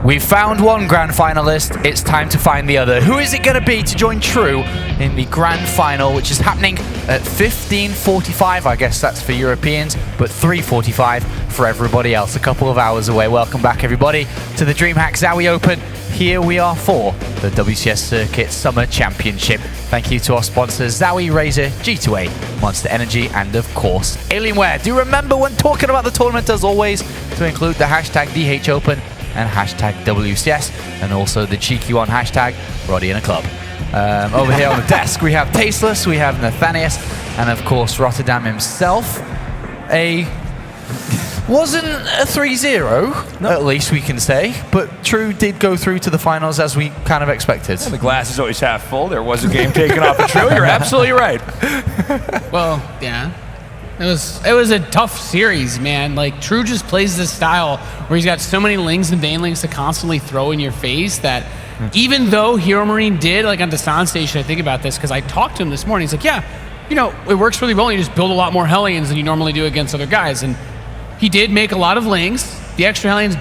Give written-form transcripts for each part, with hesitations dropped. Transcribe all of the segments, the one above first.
We've found one grand finalist, it's time to find the other. Who is it going to be to join True in the grand final, which is happening at 15:45, I guess that's for Europeans, but 3:45 for everybody else, a couple of hours away. Welcome back everybody to the DreamHack Zowie Open. Here we are for the WCS Circuit Summer Championship. Thank you to our sponsors Zowie, Razer, G2A, Monster Energy, and of course Alienware. Do remember when talking about the tournament as always to include the hashtag DHOpen and hashtag WCS, and also the cheeky one, hashtag Roddy in a Club. Over here on the desk we have Tasteless, we have Nathanius, and of course Rotterdam himself. Wasn't a 3-0, no. At least we can say, but True did go through to the finals as we kind of expected. Yeah, the glass is always half full. There was a game taken off of True. You're absolutely right. Well, yeah. It was a tough series, man. Like, True just plays this style where he's got so many Lings and Banelings to constantly throw in your face that even though Hero Marine did, like on Desan Station, I think about this because I talked to him this morning. He's like, yeah, you know, it works really well. You just build a lot more Hellions than you normally do against other guys. And he did make a lot of Lings. The extra Hellions,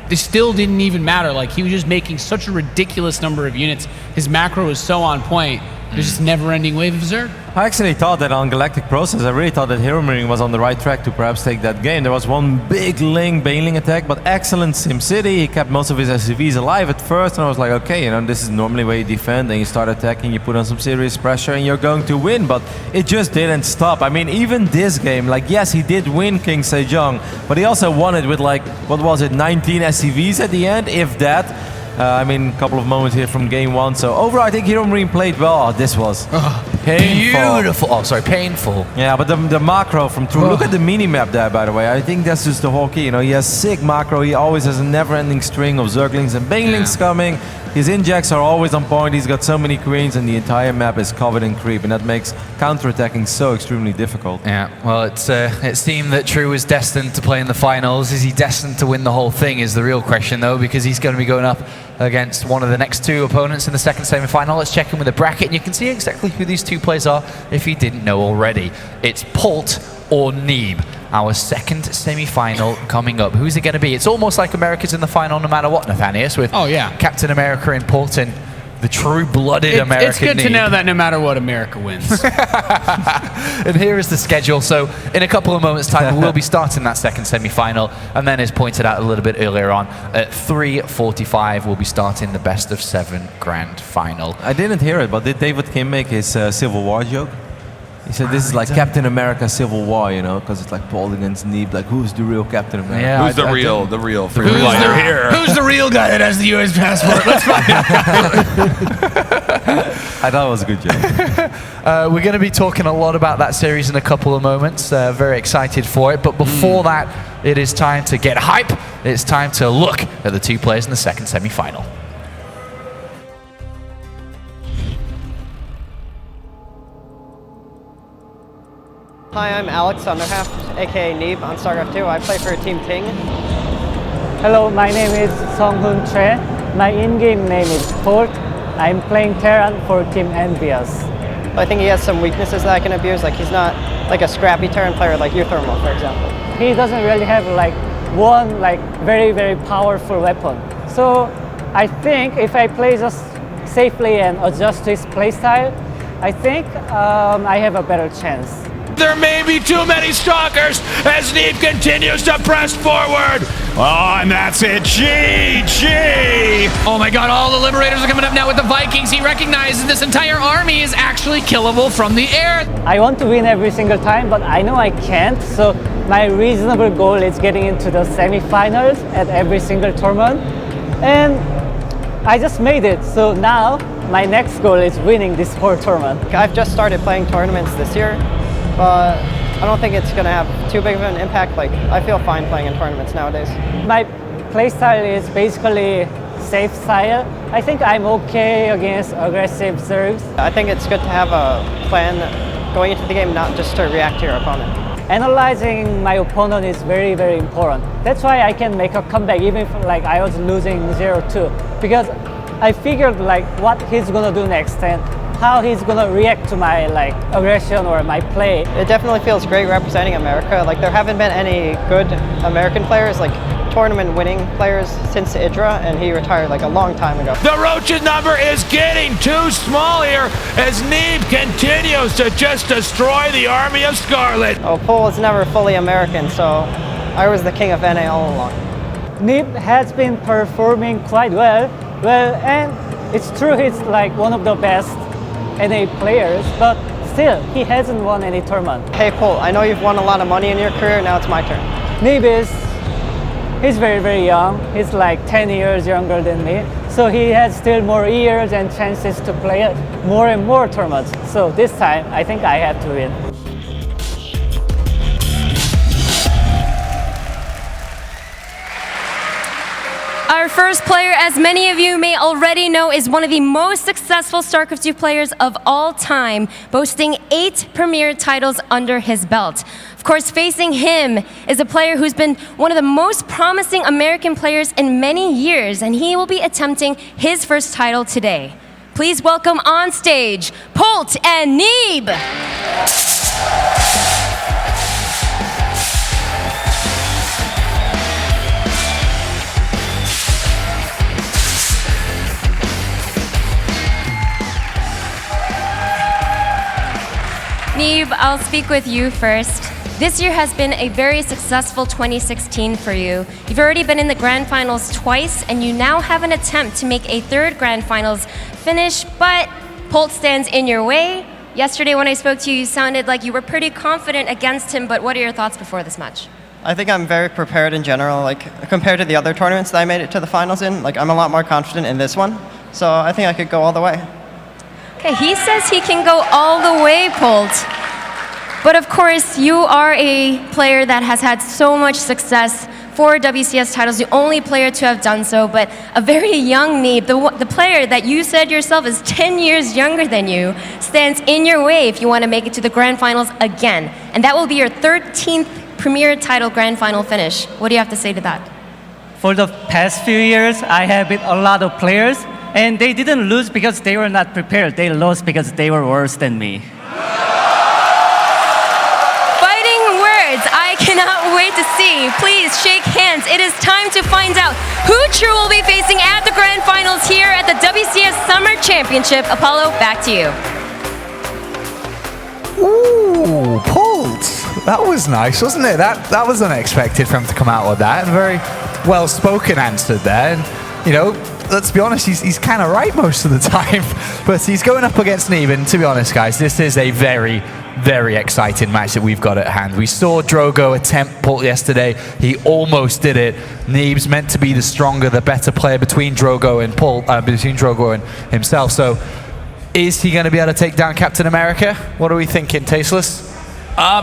they still didn't even matter. Like, he was just making such a ridiculous number of units. His macro was so on point. There's just never-ending wave of Zerg. I actually thought that on Galactic Process, I really thought that Hero Marine was on the right track to perhaps take that game. There was one big Baneling attack, but excellent SimCity. He kept most of his SCVs alive at first, and I was like, okay, you know, this is normally where you defend, and you start attacking, you put on some serious pressure, and you're going to win, but it just didn't stop. I mean, even this game, like, yes, he did win King Sejong, but he also won it with, like, what was it, 19 SCVs at the end, if that. I mean, a couple of moments here from game one. So overall, I think Hero Marine played well. Oh, this was painful. Beautiful. Oh, sorry, painful. Yeah, but the macro from True. Look at the mini-map there, by the way. I think that's just the whole key. You know, he has sick macro. He always has a never-ending string of Zerglings and Banelings coming. His injects are always on point. He's got so many queens, and the entire map is covered in creep, and that makes counterattacking so extremely difficult. Yeah, well, it seemed that True was destined to play in the finals. Is he destined to win the whole thing is the real question, though, because he's going to be going up against one of the next two opponents in the second semi-final. Let's check in with the bracket, and you can see exactly who these two players are if you didn't know already. It's Polt or Neeb, our second semi-final coming up. Who's it going to be? It's almost like America's in the final no matter what, Nathanius, with Captain America in Polt and the true-blooded American It's good Neeb. To know that no matter what, America wins. And here is the schedule. So in a couple of moments' time, we will be starting that second semi-final. And then, as pointed out a little bit earlier on, at 3:45, we'll be starting the best-of-7 grand final. I didn't hear it, but did David Kim make his Civil War joke? He said this is like Captain America Civil War, you know, because it's like Polt against Neeb, like who's the real Captain America? Yeah, who's the real here? Who's the real guy that has the US passport? Let's find out. I thought it was a good joke. We're going to be talking a lot about that series in a couple of moments. Very excited for it. But before that, it is time to get hype. It's time to look at the two players in the second semi-final. Hi, I'm Alex Underhalf, aka Neeb on StarCraft 2. I play for Team Ting. Hello, my name is Song-Hoon Choi. My in-game name is Polt. I'm playing Terran for Team Envious. I think he has some weaknesses that I can abuse. Like, he's not like a scrappy Terran player like Euthermal, for example. He doesn't really have like one very, very powerful weapon. So I think if I play just safely and adjust to his playstyle, I think I have a better chance. There may be too many stalkers as Neeb continues to press forward. Oh, and that's it. GG! Oh my god, all the Liberators are coming up now with the Vikings. He recognizes this entire army is actually killable from the air. I want to win every single time, but I know I can't. So my reasonable goal is getting into the semi-finals at every single tournament. And I just made it. So now my next goal is winning this whole tournament. I've just started playing tournaments this year, but I don't think it's going to have too big of an impact. Like, I feel fine playing in tournaments nowadays. My playstyle is basically safe style. I think I'm okay against aggressive Zergs. I think it's good to have a plan going into the game, not just to react to your opponent. Analyzing my opponent is very, very important. That's why I can make a comeback even if like I was losing 0-2, because I figured like what he's gonna do next and how he's gonna react to my like aggression or my play. It definitely feels great representing America. Like, there haven't been any good American players like tournament winning players since Idra, and he retired like a long time ago. The Roach's number is getting too small here as Neeb continues to just destroy the army of Scarlet. Oh, Polt is never fully American, so I was the king of NA all along. Neeb has been performing quite well, and it's true he's like one of the best NA players, but still, he hasn't won any tournament. Hey Polt, I know you've won a lot of money in your career, now it's my turn. Neeb he's very, very young. He's like 10 years younger than me. So he has still more years and chances to play more and more tournaments. So this time, I think I have to win. Our first player, as many of you may already know, is one of the most successful StarCraft 2 players of all time, boasting 8 premier titles under his belt. Of course, facing him is a player who's been one of the most promising American players in many years, and he will be attempting his first title today. Please welcome on stage, Polt and Neeb. Neeb, I'll speak with you first. This year has been a very successful 2016 for you. You've already been in the Grand Finals twice, and you now have an attempt to make a third Grand Finals finish, but Polt stands in your way. Yesterday when I spoke to you, you sounded like you were pretty confident against him, but what are your thoughts before this match? I think I'm very prepared in general, like compared to the other tournaments that I made it to the finals in. Like I'm a lot more confident in this one, so I think I could go all the way. Okay, he says he can go all the way, Polt. But of course, you are a player that has had so much success for WCS titles, the only player to have done so, but a very young Neeb, the player that you said yourself is 10 years younger than you, stands in your way if you want to make it to the Grand Finals again. And that will be your 13th Premier title Grand Final finish. What do you have to say to that? For the past few years, I have beat a lot of players, and they didn't lose because they were not prepared. They lost because they were worse than me. I cannot wait to see. Please shake hands. It is time to find out who True will be facing at the Grand Finals here at the WCS Summer Championship. Apollo, back to you. Ooh, Polt. That was nice, wasn't it? That was unexpected for him to come out with that. And very well-spoken answer there. And, you know, let's be honest, he's kind of right most of the time. But he's going up against Neeb, and to be honest, guys, this is a very, very exciting match that we've got at hand. We saw Drogo attempt Polt yesterday. He almost did it. Neeb's meant to be the stronger, the better player between Drogo and Polt, between Drogo and himself. So, is he going to be able to take down Captain America? What are we thinking, Tasteless?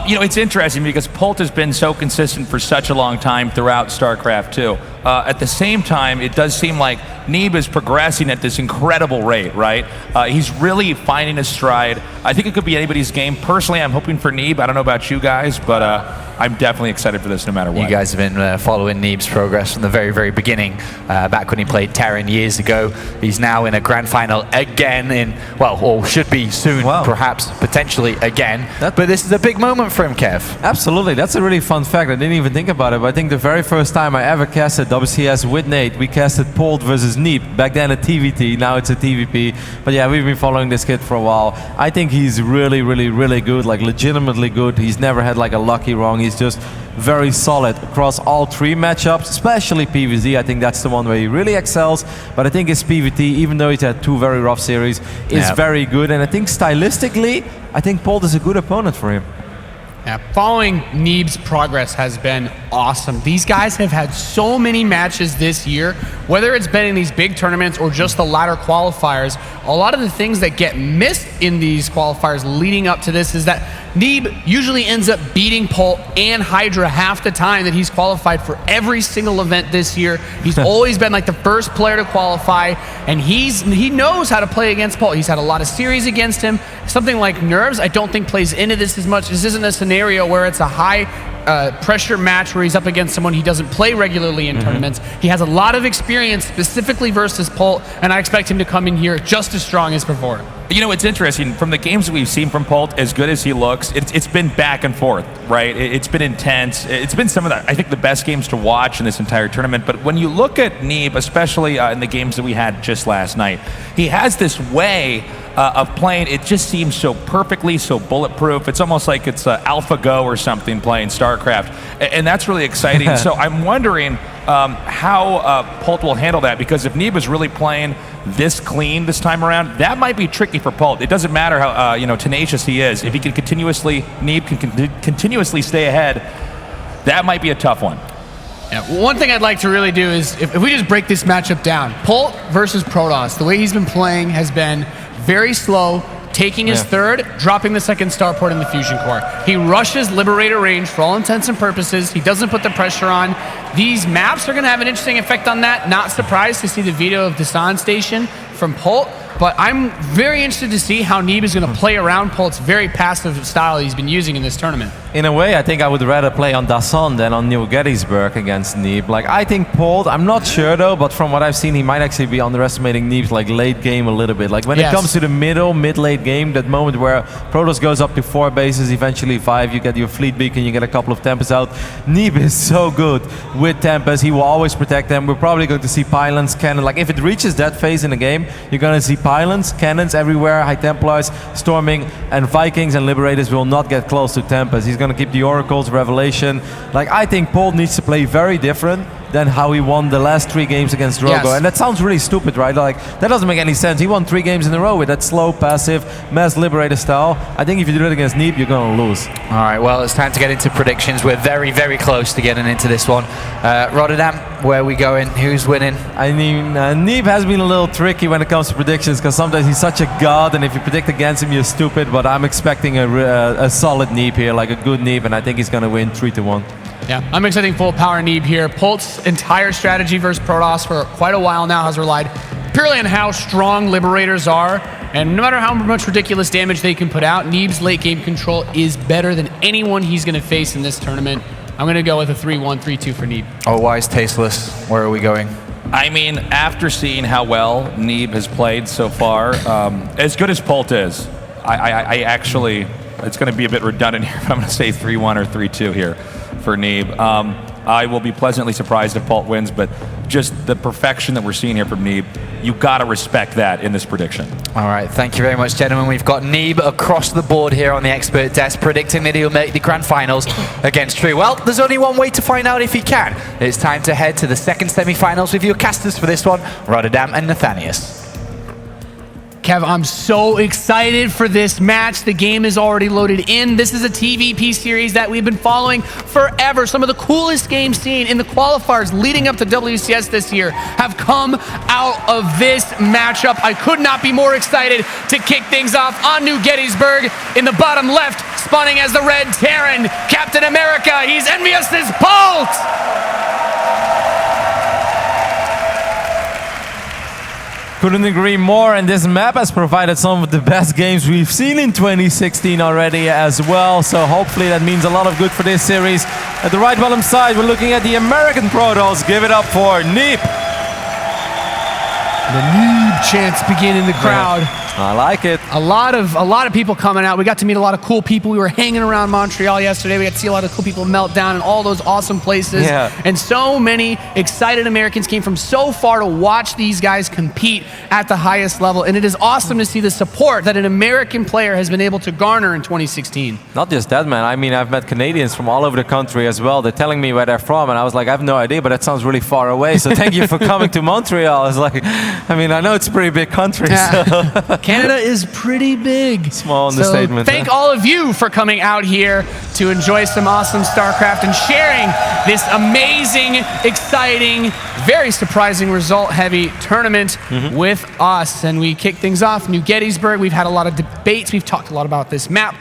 You know, it's interesting because Polt has been so consistent for such a long time throughout StarCraft 2. At the same time, it does seem like Neeb is progressing at this incredible rate, right? He's really finding his stride. I think it could be anybody's game. Personally, I'm hoping for Neeb. I don't know about you guys, but I'm definitely excited for this no matter what. You guys have been following Neeb's progress from the very, very beginning, back when he played Terran years ago. He's now in a Grand Final again in, well, or should be soon, perhaps, potentially again. But this is a big moment for him, Kev. Absolutely. That's a really fun fact. I didn't even think about it, but I think the very first time I ever casted WCS with Nate, we casted Polt versus Neeb. Back then a TvT, now it's a TvP. But yeah, we've been following this kid for a while. I think he's really, really, really good, like legitimately good. He's never had like a lucky wrong. He's just very solid across all 3 matchups, especially PvZ. I think that's the one where he really excels. But I think his PvT, even though he's had 2 very rough series, is very good. And I think stylistically, I think Polt is a good opponent for him. Yeah, following Neeb's progress has been awesome. These guys have had so many matches this year, whether it's been in these big tournaments or just the ladder qualifiers. A lot of the things that get missed in these qualifiers leading up to this is that Neeb usually ends up beating Polt and Hydra half the time that he's qualified for every single event this year. He's always been like the first player to qualify, and he knows how to play against Polt. He's had a lot of series against him. Something like Nerves, I don't think plays into this as much. This isn't a scenario where it's a high pressure match where he's up against someone he doesn't play regularly in tournaments. He has a lot of experience specifically versus Polt, and I expect him to come in here just as strong as before. You know, it's interesting. From the games that we've seen from Polt, as good as he looks, it's been back and forth, right? It's been intense. It's been some of the, I think, the best games to watch in this entire tournament. But when you look at Neeb, especially in the games that we had just last night, he has this way of playing. It just seems so perfectly, so bulletproof. It's almost like it's AlphaGo or something playing StarCraft. And that's really exciting. So I'm wondering how Polt will handle that, because if Neeb is really playing this clean this time around, that might be tricky for Polt. It doesn't matter how tenacious he is. If he can Neeb can continuously stay ahead, that might be a tough one. Yeah, one thing I'd like to really do is, if we just break this matchup down, Polt versus Protoss, the way he's been playing has been very slow, taking his third, dropping the second starport in the fusion core. He rushes Liberator range for all intents and purposes. He doesn't put the pressure on. These maps are going to have an interesting effect on that. Not surprised to see the veto of Dasan Station from Polt, but I'm very interested to see how Neeb is going to play around Polt's very passive style he's been using in this tournament. In a way, I think I would rather play on Dasan than on New Gettysburg against Neeb. Like, I think Polt, I'm not sure though, but from what I've seen, he might actually be underestimating Neeb's like late game a little bit. Like when it comes to the mid-late game, that moment where Protoss goes up to 4 bases, eventually 5, you get your fleet beacon, you get a couple of Tempests out. Neeb is so good with Tempests. He will always protect them. We're probably going to see pylons, cannon. Like if it reaches that phase in the game, you're going to see pylons, cannons everywhere, High Templars, Storming, and Vikings and Liberators will not get close to Tempest. He's going to keep the Oracles, Revelation. Like, I think Polt needs to play very different than how he won the last 3 games against Drogo. And that sounds really stupid, right? Like, that doesn't make any sense. He won 3 games in a row with that slow, passive, mass Liberator style. I think if you do it against Neeb, you're going to lose. All right, well, it's time to get into predictions. We're very, very close to getting into this one. Rotterdam, where are we going? Who's winning? I mean, Neeb has been a little tricky when it comes to predictions, because sometimes he's such a god, and if you predict against him, you're stupid. But I'm expecting a solid Neeb here, like a good Neeb, and I think he's going to win 3-1. Yeah, I'm expecting full power Neeb here. Polt's entire strategy versus Protoss for quite a while now has relied purely on how strong Liberators are. And no matter how much ridiculous damage they can put out, Neeb's late game control is better than anyone he's going to face in this tournament. I'm going to go with a 3-1, 3-2 for Neeb. Oh, wise, tasteless. Where are we going? I mean, after seeing how well Neeb has played so far, as good as Polt is, I actually, it's going to be a bit redundant here, but I'm going to say 3-1 or 3-2 here for Neeb. I will be pleasantly surprised if Polt wins, but just the perfection that we're seeing here from Neeb, you got to respect that in this prediction. All right, thank you very much, gentlemen. We've got Neeb across the board here on the expert desk, predicting that he'll make the grand finals against True. Well, there's only one way to find out if he can. It's time to head to the second semi-finals with your casters for this one, Rotterdam and Nathanius. Kev, I'm so excited for this match. The game is already loaded in. This is a TvP series that we've been following forever. Some of the coolest games seen in the qualifiers leading up to WCS this year have come out of this matchup. I could not be more excited to kick things off on New Gettysburg. In the bottom left, spawning as the Red Terran, Captain America. He's envious as Polt! Couldn't agree more, and this map has provided some of the best games we've seen in 2016 already as well, so hopefully that means a lot of good for this series. At the right bottom side, we're looking at the American Protoss. Give it up for Neeb. The Neeb chants begin in the crowd. I like it. A lot of people coming out. We got to meet a lot of cool people. We were hanging around Montreal yesterday. We got to see a lot of cool people melt down in all those awesome places. Yeah. And so many excited Americans came from so far to watch these guys compete at the highest level. And it is awesome to see the support that an American player has been able to garner in 2016. Not just that, man. I mean, I've met Canadians from all over the country as well. They're telling me where they're from, and I was like, I have no idea, but that sounds really far away. So thank you for coming to Montreal. It's like, I mean, I know it's a pretty big country. Yeah. So. Canada is pretty big. Small understatement. So thank all of you for coming out here to enjoy some awesome StarCraft and sharing this amazing, exciting, very surprising result-heavy tournament with us. And we kick things off, New Gettysburg. We've had a lot of debates. We've talked a lot about this map.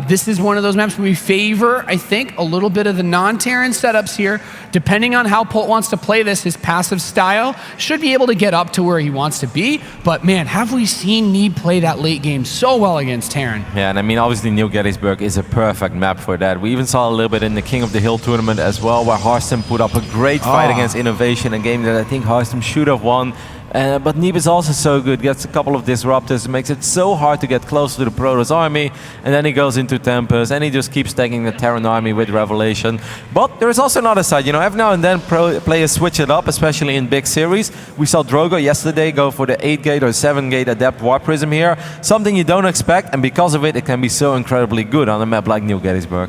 This is one of those maps where we favor, I think, a little bit of the non-Terran setups here. Depending on how Polt wants to play this, his passive style should be able to get up to where he wants to be. But man, have we seen Neeb play that late game so well against Terran. Yeah, and I mean, obviously New Gettysburg is a perfect map for that. We even saw a little bit in the King of the Hill tournament as well, where Harstem put up a great fight against Innovation, a game that I think Harstem should have won. But Neeb is also so good, gets a couple of disruptors, makes it so hard to get close to the Protoss army, and then he goes into Tempest, and he just keeps taking the Terran army with Revelation. But there is also another side, you know, every now and then players switch it up, especially in big series. We saw Drogo yesterday go for the 8-gate or 7-gate Adept War Prism here, something you don't expect, and because of it, it can be so incredibly good on a map like New Gettysburg.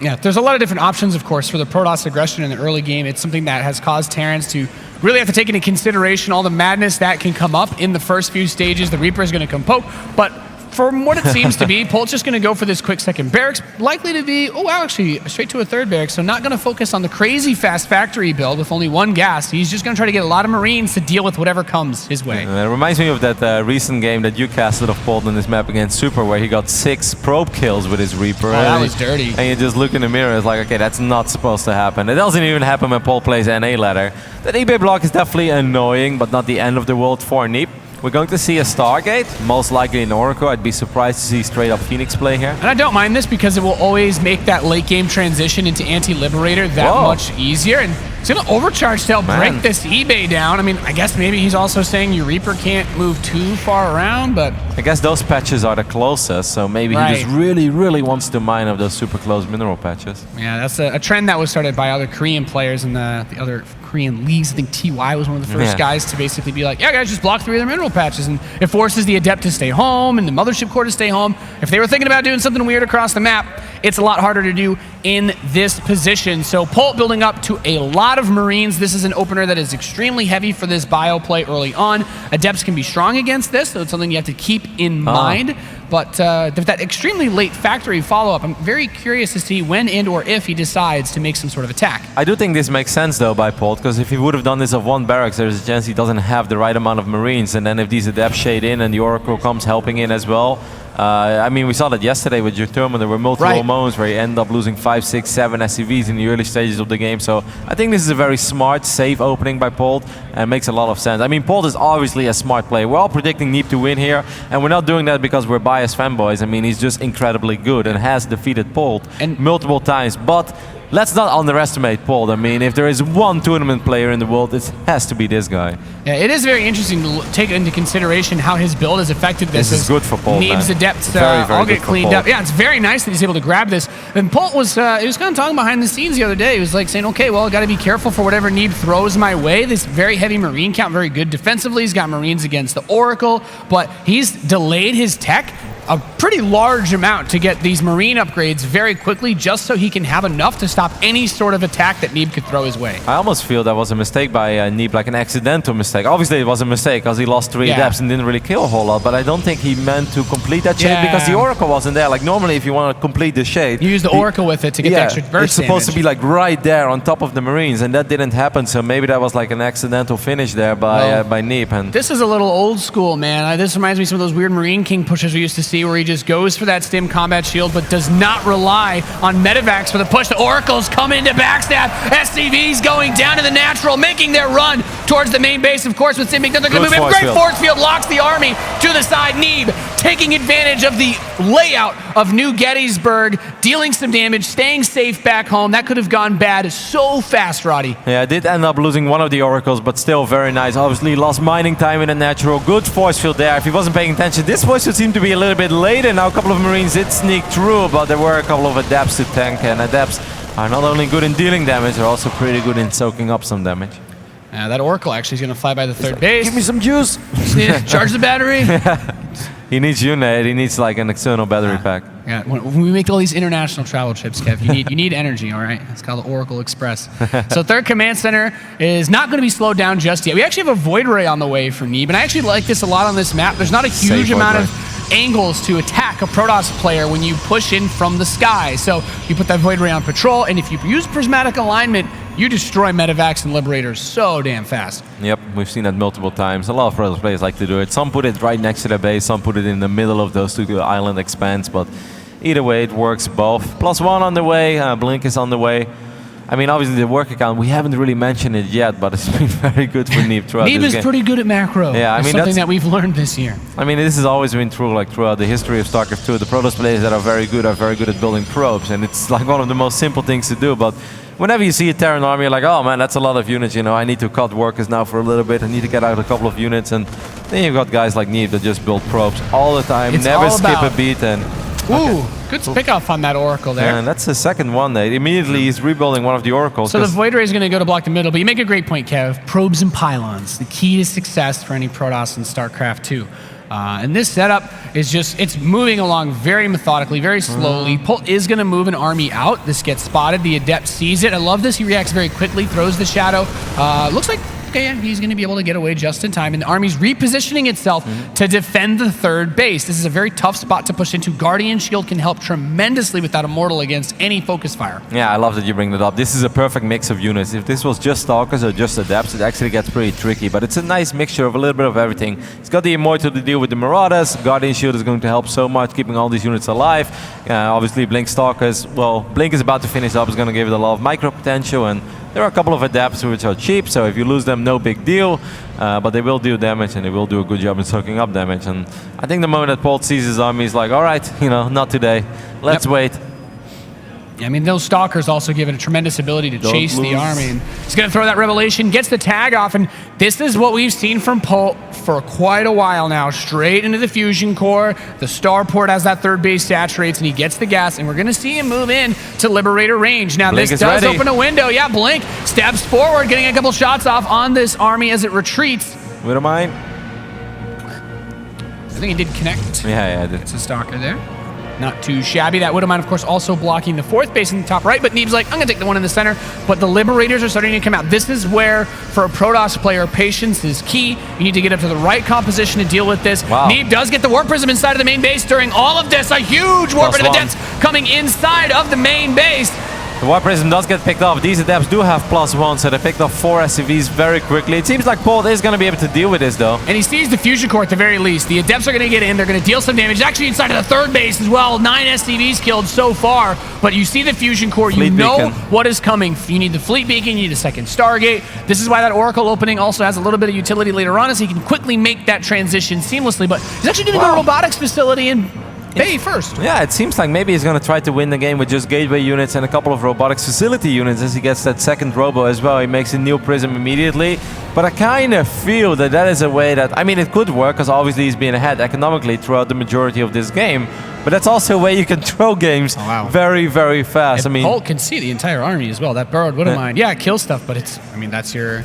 Yeah, there's a lot of different options, of course, for the Protoss aggression in the early game. It's something that has caused Terrans to really have to take into consideration all the madness that can come up in the first few stages. The Reaper is going to come poke, but from what it seems to be, Polt's just going to go for this quick second barracks, likely to be, oh wow, actually straight to a third barracks, so not going to focus on the crazy fast factory build with only one gas. He's just going to try to get a lot of Marines to deal with whatever comes his way. It reminds me of that recent game that you casted of Polt on this map against Super, where he got 6 probe kills with his Reaper. Oh, that was dirty. And you just look in the mirror, it's like, okay, that's not supposed to happen. It doesn't even happen when Polt plays NA ladder. That eBay block is definitely annoying, but not the end of the world for Neeb. We're going to see a Stargate, most likely an Oracle. I'd be surprised to see straight up Phoenix play here. And I don't mind this because it will always make that late game transition into anti-Liberator that much easier. And it's going to overcharge to help break this eBay down. I mean, I guess maybe he's also saying your Reaper can't move too far around, but... I guess those patches are the closest, so maybe he just really, really wants to mine of those super close mineral patches. Yeah, that's a trend that was started by other Korean players in the other Korean leagues. I think TY was one of the first guys to basically be like, yeah, guys, just block 3 of their mineral patches. And it forces the Adept to stay home and the Mothership Core to stay home. If they were thinking about doing something weird across the map, it's a lot harder to do in this position. So Polt building up to a lot of Marines. This is an opener that is extremely heavy for this bio play early on. Adepts can be strong against this, so it's something you have to keep in mind. But that extremely late factory follow-up, I'm very curious to see when and or if he decides to make some sort of attack. I do think this makes sense, though, by Polt, because if he would have done this of one barracks, there's a chance he doesn't have the right amount of Marines. And then if these Adepts shade in and the Oracle comes helping in as well, I mean, we saw that yesterday with Juturman. There were multiple moments where he ended up losing 5, 6, 7 SCVs in the early stages of the game. So I think this is a very smart, safe opening by Polt, and makes a lot of sense. I mean, Polt is obviously a smart player. We're all predicting Neeb to win here, and we're not doing that because we're biased fanboys. I mean, he's just incredibly good and has defeated Polt multiple times. But let's not underestimate Polt. I mean, if there is one tournament player in the world, it has to be this guy. Yeah, it is very interesting to take into consideration how his build has affected this. This is good for Polt, Neeb's Adepts all get cleaned up. Yeah, it's very nice that he's able to grab this. And Polt was he was kind of talking behind the scenes the other day. He was like saying, okay, well, I got to be careful for whatever Neeb throws my way. This very heavy Marine count, very good defensively. He's got Marines against the Oracle, but he's delayed his tech a pretty large amount to get these Marine upgrades very quickly, just so he can have enough to stop any sort of attack that Neeb could throw his way. I almost feel that was a mistake by Neeb, like an accidental mistake. Obviously it was a mistake because he lost 3 Adepts and didn't really kill a whole lot, but I don't think he meant to complete that shade because the Oracle wasn't there. Like normally if you want to complete the shade, you use the Oracle with it to get the extra burst it's supposed to be like right there on top of the Marines, and that didn't happen, so maybe that was like an accidental finish there by Neeb. And this is a little old school, man. This reminds me of some of those weird Marine King pushes we used to see where he just goes for that stim combat shield, but does not rely on Medivacs for the push. The Oracles come into backstab. SCV's going down to the natural, making their run towards the main base. Of course, with Stim, they're going to move in. Great force field locks the army to the side. Neeb taking advantage of the layout of New Gettysburg, dealing some damage, staying safe back home. That could have gone bad so fast, Roddy. Yeah, I did end up losing one of the Oracles, but still very nice. Obviously lost mining time in the natural. Good force field there. If he wasn't paying attention, this force field seemed to be a little bit late, and now a couple of Marines did sneak through, but there were a couple of Adepts to tank, and Adepts are not only good in dealing damage, they're also pretty good in soaking up some damage. That Oracle actually is going to fly by the third base. Give me some juice! Charge the battery. He needs unit. He needs like an external battery pack. Yeah, when we make all these international travel trips, Kev, you need energy, all right? It's called the Oracle Express. So third command center is not going to be slowed down just yet. We actually have a Void Ray on the way for Neeb, and I actually like this a lot on this map. There's not a huge amount of angles to attack a Protoss player when you push in from the sky. So you put that Void Ray on patrol, and if you use prismatic alignment, you destroy Medivacs and Liberators so damn fast. Yep, we've seen that multiple times. A lot of Protoss players like to do it. Some put it right next to their base, some put it in the middle of those two island expands, but either way, it works both. +1 on the way, Blink is on the way. I mean, obviously the work account, we haven't really mentioned it yet, but it's been very good for Neeb throughout Neeb this is pretty good at macro. Yeah, I mean, something that we've learned this year. I mean, this has always been true, like throughout the history of StarCraft 2. The Protoss players that are very good at building probes, and it's like one of the most simple things to do. But whenever you see a Terran army, you're like, oh man, that's a lot of units. You know, I need to cut workers now for a little bit. I need to get out a couple of units, and then you've got guys like Neeb that just build probes all the time, It's never all skip about- a beat, and. Ooh, good pick off on that Oracle there. And that's the second one there. Immediately he's rebuilding one of the Oracles. So the Void Ray is going to go to block the middle, but you make a great point, Kev. Probes and pylons, the key to success for any Protoss in StarCraft 2. And this setup is just, it's moving along very methodically, very slowly. Polt is going to move an army out. This gets spotted. The Adept sees it. I love this. He reacts very quickly, throws the shadow. Looks like, okay, yeah, he's going to be able to get away just in time. And the army's repositioning itself to defend the third base. This is a very tough spot to push into. Guardian Shield can help tremendously with that Immortal against any focus fire. Yeah, I love that you bring that up. This is a perfect mix of units. If this was just Stalkers or just Adepts, it actually gets pretty tricky. But it's a nice mixture of a little bit of everything. It's got the Immortal to deal with the Marauders. Guardian Shield is going to help so much, keeping all these units alive. Obviously, Blink Stalkers, well, Blink is about to finish up. It's going to give it a lot of micro potential. And there are a couple of Adepts which are cheap, so if you lose them, no big deal. But they will do damage, and they will do a good job in soaking up damage. And I think the moment that Polt sees his army, he's like, all right, you know, not today. Let's wait. I mean, those Stalkers also give it a tremendous ability to chase the army. And he's going to throw that Revelation, gets the tag off, and this is what we've seen from Polt for quite a while now. Straight into the Fusion Core. The Starport as that third base saturates, and he gets the gas, and we're going to see him move in to Liberator range. Now, Blink this is does ready. open a window. Yeah, Blink steps forward, getting a couple shots off on this army as it retreats. Wouldn't mind. I think he did connect. Yeah, I did. It's a Stalker there. Not too shabby. That Widowmine, of course, also blocking the fourth base in the top right, but Neeb's like, I'm going to take the one in the center. But the Liberators are starting to come out. This is where, for a Protoss player, patience is key. You need to get up to the right composition to deal with this. Wow. Neeb does get the Warp Prism inside of the main base during all of this. A huge Warp of Adepts coming inside of the main base. The Warp Prism does get picked off. These Adepts do have +1, so they picked off 4 SCVs very quickly. It seems like Polt is going to be able to deal with this, though. And he sees the Fusion Core at the very least. The Adepts are going to get in. They're going to deal some damage. Actually inside of the third base as well. 9 SCVs killed so far. But you see the Fusion Core. Fleet you know Beacon. what is coming. You need the Fleet Beacon. You need a second Stargate. This is why that Oracle opening also has a little bit of utility later on, as he can quickly make that transition seamlessly. But he's actually doing a robotics facility in Bay first. Yeah, it seems like maybe he's going to try to win the game with just gateway units and a couple of robotics facility units as he gets that second robo as well. He makes a new prism immediately. But I kind of feel that that is a way that, I mean, it could work because obviously he's been ahead economically throughout the majority of this game. But that's also a way you can throw games very, very fast. And I mean, Polt can see the entire army as well. That Burrowed Widowmine, yeah, it kills stuff, but it's, I mean, that's your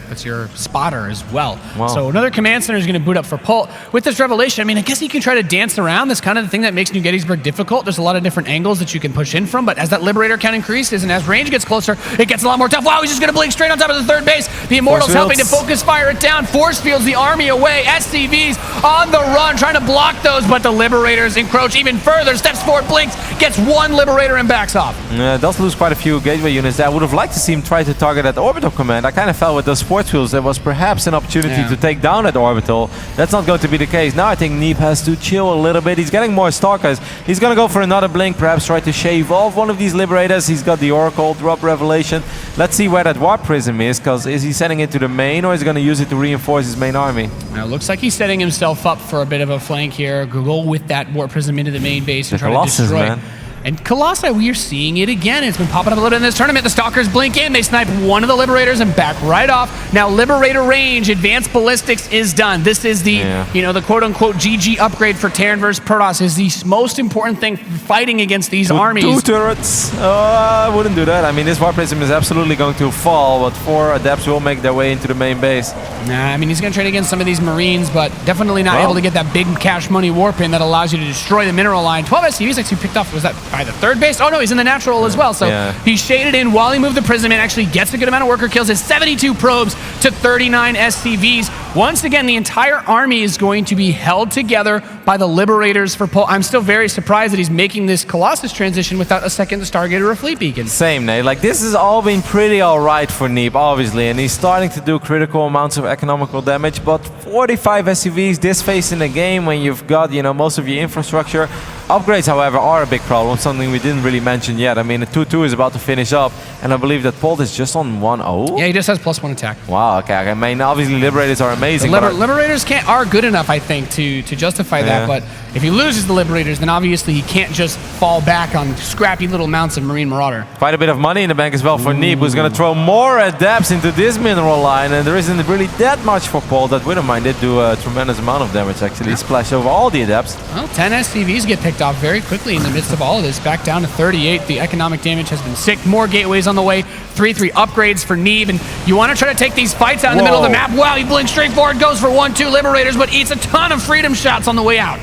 spotter as well. Wow. So another command center is going to boot up for Polt. With this Revelation, I mean, I guess you can try to dance around. That's kind of the thing that makes New Gettysburg difficult. There's a lot of different angles that you can push in from, but as that Liberator count increases and as range gets closer, it gets a lot more tough. Wow, he's just going to blink straight on top of the third base. The Immortals helping to focus fire it down. Force fields the army away. SCVs on the run, trying to block those, but the Liberators encroach even further. Steps forward, blinks, gets one Liberator and backs off. does lose quite a few gateway units there. I would have liked to see him try to target that orbital command. I kind of felt with those force fields there was perhaps an opportunity to take down that orbital. That's not going to be the case. Now I think Neeb has to chill a little bit. He's getting more Stalkers. He's going to go for another blink, perhaps try to shave off one of these Liberators. He's got the Oracle, drop Revelation. Let's see where that Warp Prism is, because is he sending it to the main or is he going to use it to reinforce his main army? Now, it looks like he's setting himself up for a bit of a flank here. Go with that Warp Prism into the main base and try to destroy. Man. And Colossi, we are seeing it again. It's been popping up a little bit in this tournament. The Stalkers blink in. They snipe one of the Liberators and back right off. Now, Liberator range, advanced ballistics is done. This is the, the quote-unquote GG upgrade for Terran versus Protoss. Is the most important thing fighting against these armies. 2 turrets. I wouldn't do that. I mean, this Warp Prism is absolutely going to fall, but 4 Adepts will make their way into the main base. Nah, I mean, he's going to trade against some of these Marines, but definitely not able to get that big cash money warp in that allows you to destroy the mineral line. 12 SCVs actually picked off, was that by the third base? Oh no, he's in the natural as well. So he shaded in while he moved the Prism in, actually gets a good amount of worker kills. His 72 probes to 39 SCVs. Once again, the entire army is going to be held together by the Liberators for Polt. I'm still very surprised that he's making this Colossus transition without a second Stargate or a Fleet Beacon. Same, Nate. Like, this has all been pretty alright for Neeb, obviously, and he's starting to do critical amounts of economical damage, but 45 SCVs this phase in the game when you've got, you know, most of your infrastructure. Upgrades, however, are a big problem, something we didn't really mention yet. I mean, the 2-2 is about to finish up, and I believe that Polt is just on 1-0. Yeah, he just has +1 attack. Wow, okay. I mean, obviously, Liberators are amazing. Liberators are good enough, I think, to justify that, but if he loses the Liberators, then obviously he can't just fall back on scrappy little mounts of Marine Marauder. Quite a bit of money in the bank as well for Neeb, who's going to throw more adepts into this mineral line, and there isn't really that much for Polt. That Widowmine did do a tremendous amount of damage, actually. Splash over all the adepts. Well, 10 SCVs get picked off very quickly in the midst of all of this. Back down to 38. The economic damage has been sick. More gateways on the way. 3-3 upgrades for Neeb, and you want to try to take these fights out in the middle of the map. Wow, he blinks straight forward, goes for 1-2 Liberators, but eats a ton of freedom shots on the way out.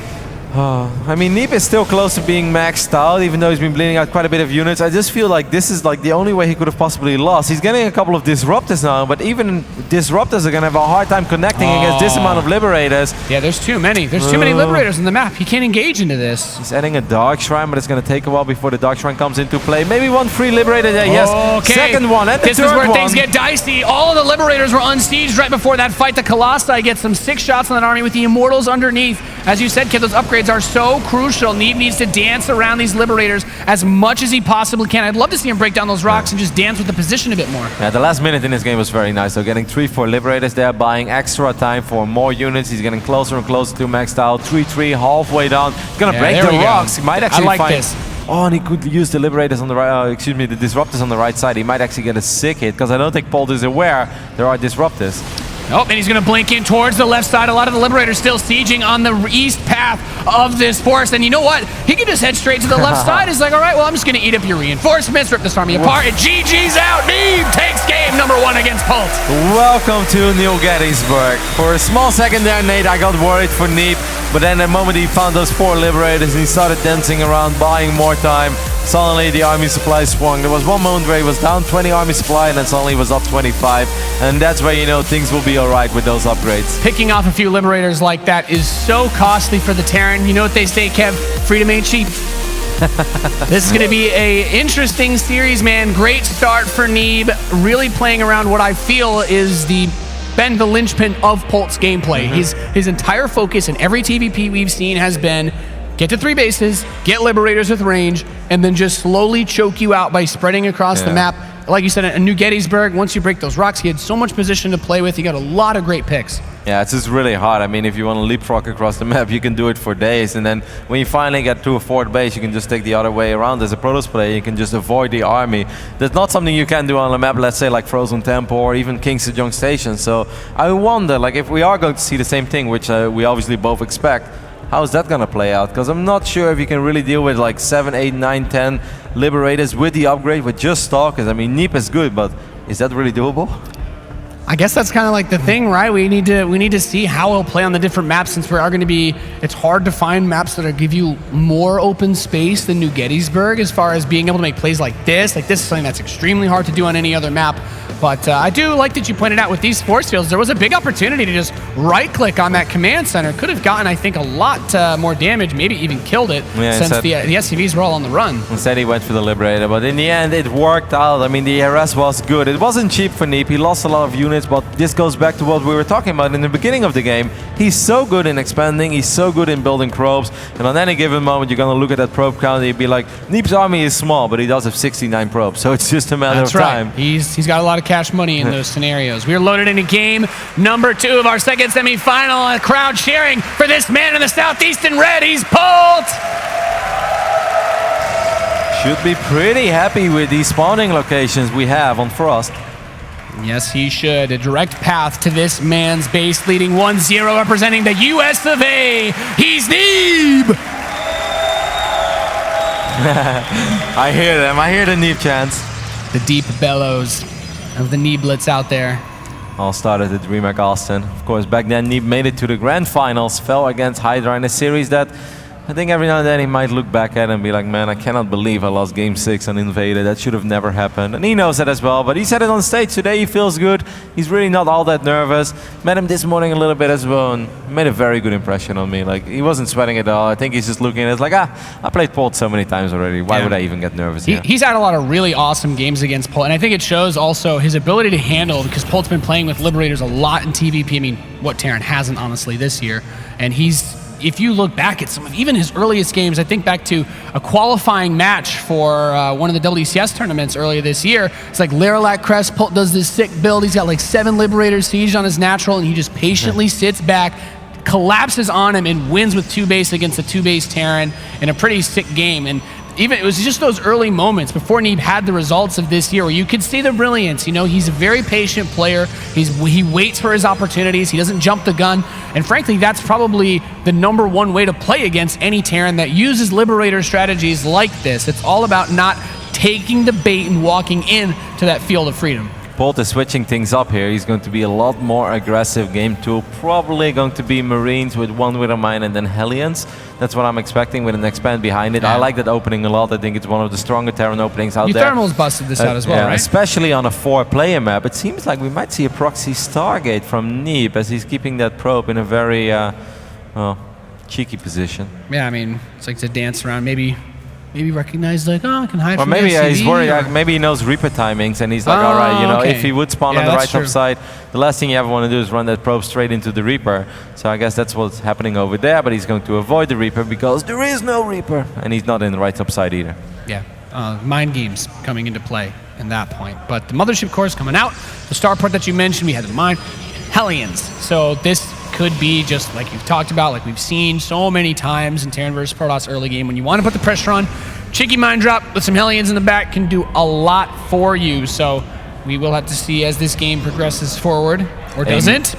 I mean, Neeb is still close to being maxed out, even though he's been bleeding out quite a bit of units. I just feel like this is like the only way he could have possibly lost. He's getting a couple of Disruptors now, but even Disruptors are going to have a hard time connecting against this amount of Liberators. Yeah, there's too many. There's too many Liberators on the map. He can't engage into this. He's adding a Dark Shrine, but it's going to take a while before the Dark Shrine comes into play. Maybe one free Liberator there, yes. Okay. Second one, and the This third is where one. things get dicey. All of the Liberators were unsieged right before that fight. The Colossi get some 6 shots on that army with the Immortals underneath. As you said, kid, those upgrades are so crucial. Neeb needs to dance around these Liberators as much as he possibly can. I'd love to see him break down those rocks and just dance with the position a bit more. Yeah, the last minute in this game was very nice. So getting 3-4 Liberators there, buying extra time for more units. He's getting closer and closer to maxed out. 3-3, halfway down. He's gonna break the rocks. He might actually find this. Oh, and he could use the Liberators on the right, excuse me, the Disruptors on the right side. He might actually get a sick hit, because I don't think Polt is aware there are Disruptors. Oh, and he's going to blink in towards the left side. A lot of the Liberators still sieging on the east path of this forest. And you know what? He can just head straight to the left side. He's like, all right, well, I'm just going to eat up your reinforcements, rip this army apart, and GG's out. Neeb takes game #1 against Polt. Welcome to New Gettysburg. For a small second there, Nate, I got worried for Neeb. But then the moment he found those 4 Liberators and he started dancing around, buying more time, suddenly the army supply swung. There was one moment where he was down 20 army supply, and then suddenly he was up 25. And that's where, you know, things will be alright with those upgrades. Picking off a few Liberators like that is so costly for the Terran. You know what they say, Kev? Freedom ain't cheap. This is going to be a interesting series, man. Great start for Neeb. Really playing around what I feel is the linchpin of Polt's gameplay. His entire focus in every TvP we've seen has been get to 3 bases, get Liberators with range, and then just slowly choke you out by spreading across the map. Like you said, in New Gettysburg, once you break those rocks, he had so much position to play with. He got a lot of great picks. Yeah, it's just really hard. I mean, if you want to leapfrog across the map, you can do it for days. And then when you finally get to a 4th base, you can just take the other way around. As a Protoss player, you can just avoid the army. That's not something you can do on a map, let's say, like Frozen Temple or even King Sejong Station. So I wonder, like, if we are going to see the same thing, which we obviously both expect, how is that going to play out? Because I'm not sure if you can really deal with like 7, 8, 9, 10 Liberators with the upgrade with just Stalkers. I mean, Neeb is good, but is that really doable? I guess that's kind of like the thing, right? We need to see how he'll play on the different maps, since we are going to be. It's hard to find maps that give you more open space than New Gettysburg, as far as being able to make plays like this. Like, this is something that's extremely hard to do on any other map. But I do like that you pointed out with these force fields, there was a big opportunity to just right-click on that command center. Could have gotten, I think, a lot more damage, maybe even killed it, since the SCVs were all on the run. Instead, he went for the Liberator, but in the end, it worked out. I mean, the RS was good. It wasn't cheap for Neeb. He lost a lot of units, but this goes back to what we were talking about in the beginning of the game. He's so good in expanding. He's so good in building probes. And on any given moment, you're going to look at that probe count and you'd be like, Neeb's army is small, but he does have 69 probes. So it's just a matter of time. That's right. He's got a lot of cash money in those scenarios. We are loaded into game #2 of our second semifinal. A crowd cheering for this man in the southeastern red. He's Polt! Should be pretty happy with these spawning locations we have on Frost. Yes, he should. A direct path to this man's base, leading 1-0, representing the US of A. He's Neeb! I hear them. I hear the Neeb chants. The deep bellows of the Neeblets out there. All started at DreamHack Austin. Of course, back then Neeb made it to the grand finals, fell against Hydra in a series that I think every now and then he might look back at it and be like, man, I cannot believe I lost Game 6 on Invader. That should have never happened. And he knows that as well, but he said it on stage today. He feels good. He's really not all that nervous. Met him this morning a little bit as well and made a very good impression on me. Like, he wasn't sweating at all. I think he's just looking at it like, I played Polt so many times already. Why would I even get nervous here? He's had a lot of really awesome games against Polt, and I think it shows also his ability to handle, because Polt's been playing with Liberators a lot in TvP. I mean, what Terran hasn't, honestly, this year. And if you look back at some of even his earliest games, I think back to a qualifying match for one of the WCS tournaments earlier this year. It's like Larilat Crest, Polt does this sick build. He's got like 7 Liberators sieged on his natural, and he just patiently sits back, collapses on him, and wins with 2 base against a 2 base Terran in a pretty sick game. And even it was just those early moments before Neeb had the results of this year where you could see the brilliance. You know, he's a very patient player. He waits for his opportunities. He doesn't jump the gun. And frankly, that's probably the #1 way to play against any Terran that uses Liberator strategies like this. It's all about not taking the bait and walking in to that field of freedom. Polt is switching things up here. He's going to be a lot more aggressive game 2. Probably going to be Marines with 1 Widow Mine and then Hellions. That's what I'm expecting with an expand behind it. I like that opening a lot. I think it's one of the stronger Terran openings out there. Thermal's busted this out as well, right? Especially on a 4-player map. It seems like we might see a proxy Stargate from Neeb as he's keeping that probe in a very cheeky position. Yeah, I mean, it's like to dance around, maybe recognize like, oh, I can hide from maybe SCV, he's worried. Maybe he knows Reaper timings, and he's like, all right, you know, if he would spawn on the right top side, the last thing you ever want to do is run that probe straight into the Reaper. So I guess that's what's happening over there. But he's going to avoid the Reaper because there is no Reaper, and he's not in the right top side either. Yeah, mind games coming into play in that point. But the Mothership core is coming out. The starport that you mentioned, we had in mind, Hellions. So this could be just like you've talked about, like we've seen so many times in Terran versus Protoss early game. When you want to put the pressure on, cheeky mind drop with some Hellions in the back can do a lot for you. So we will have to see as this game progresses forward, or doesn't.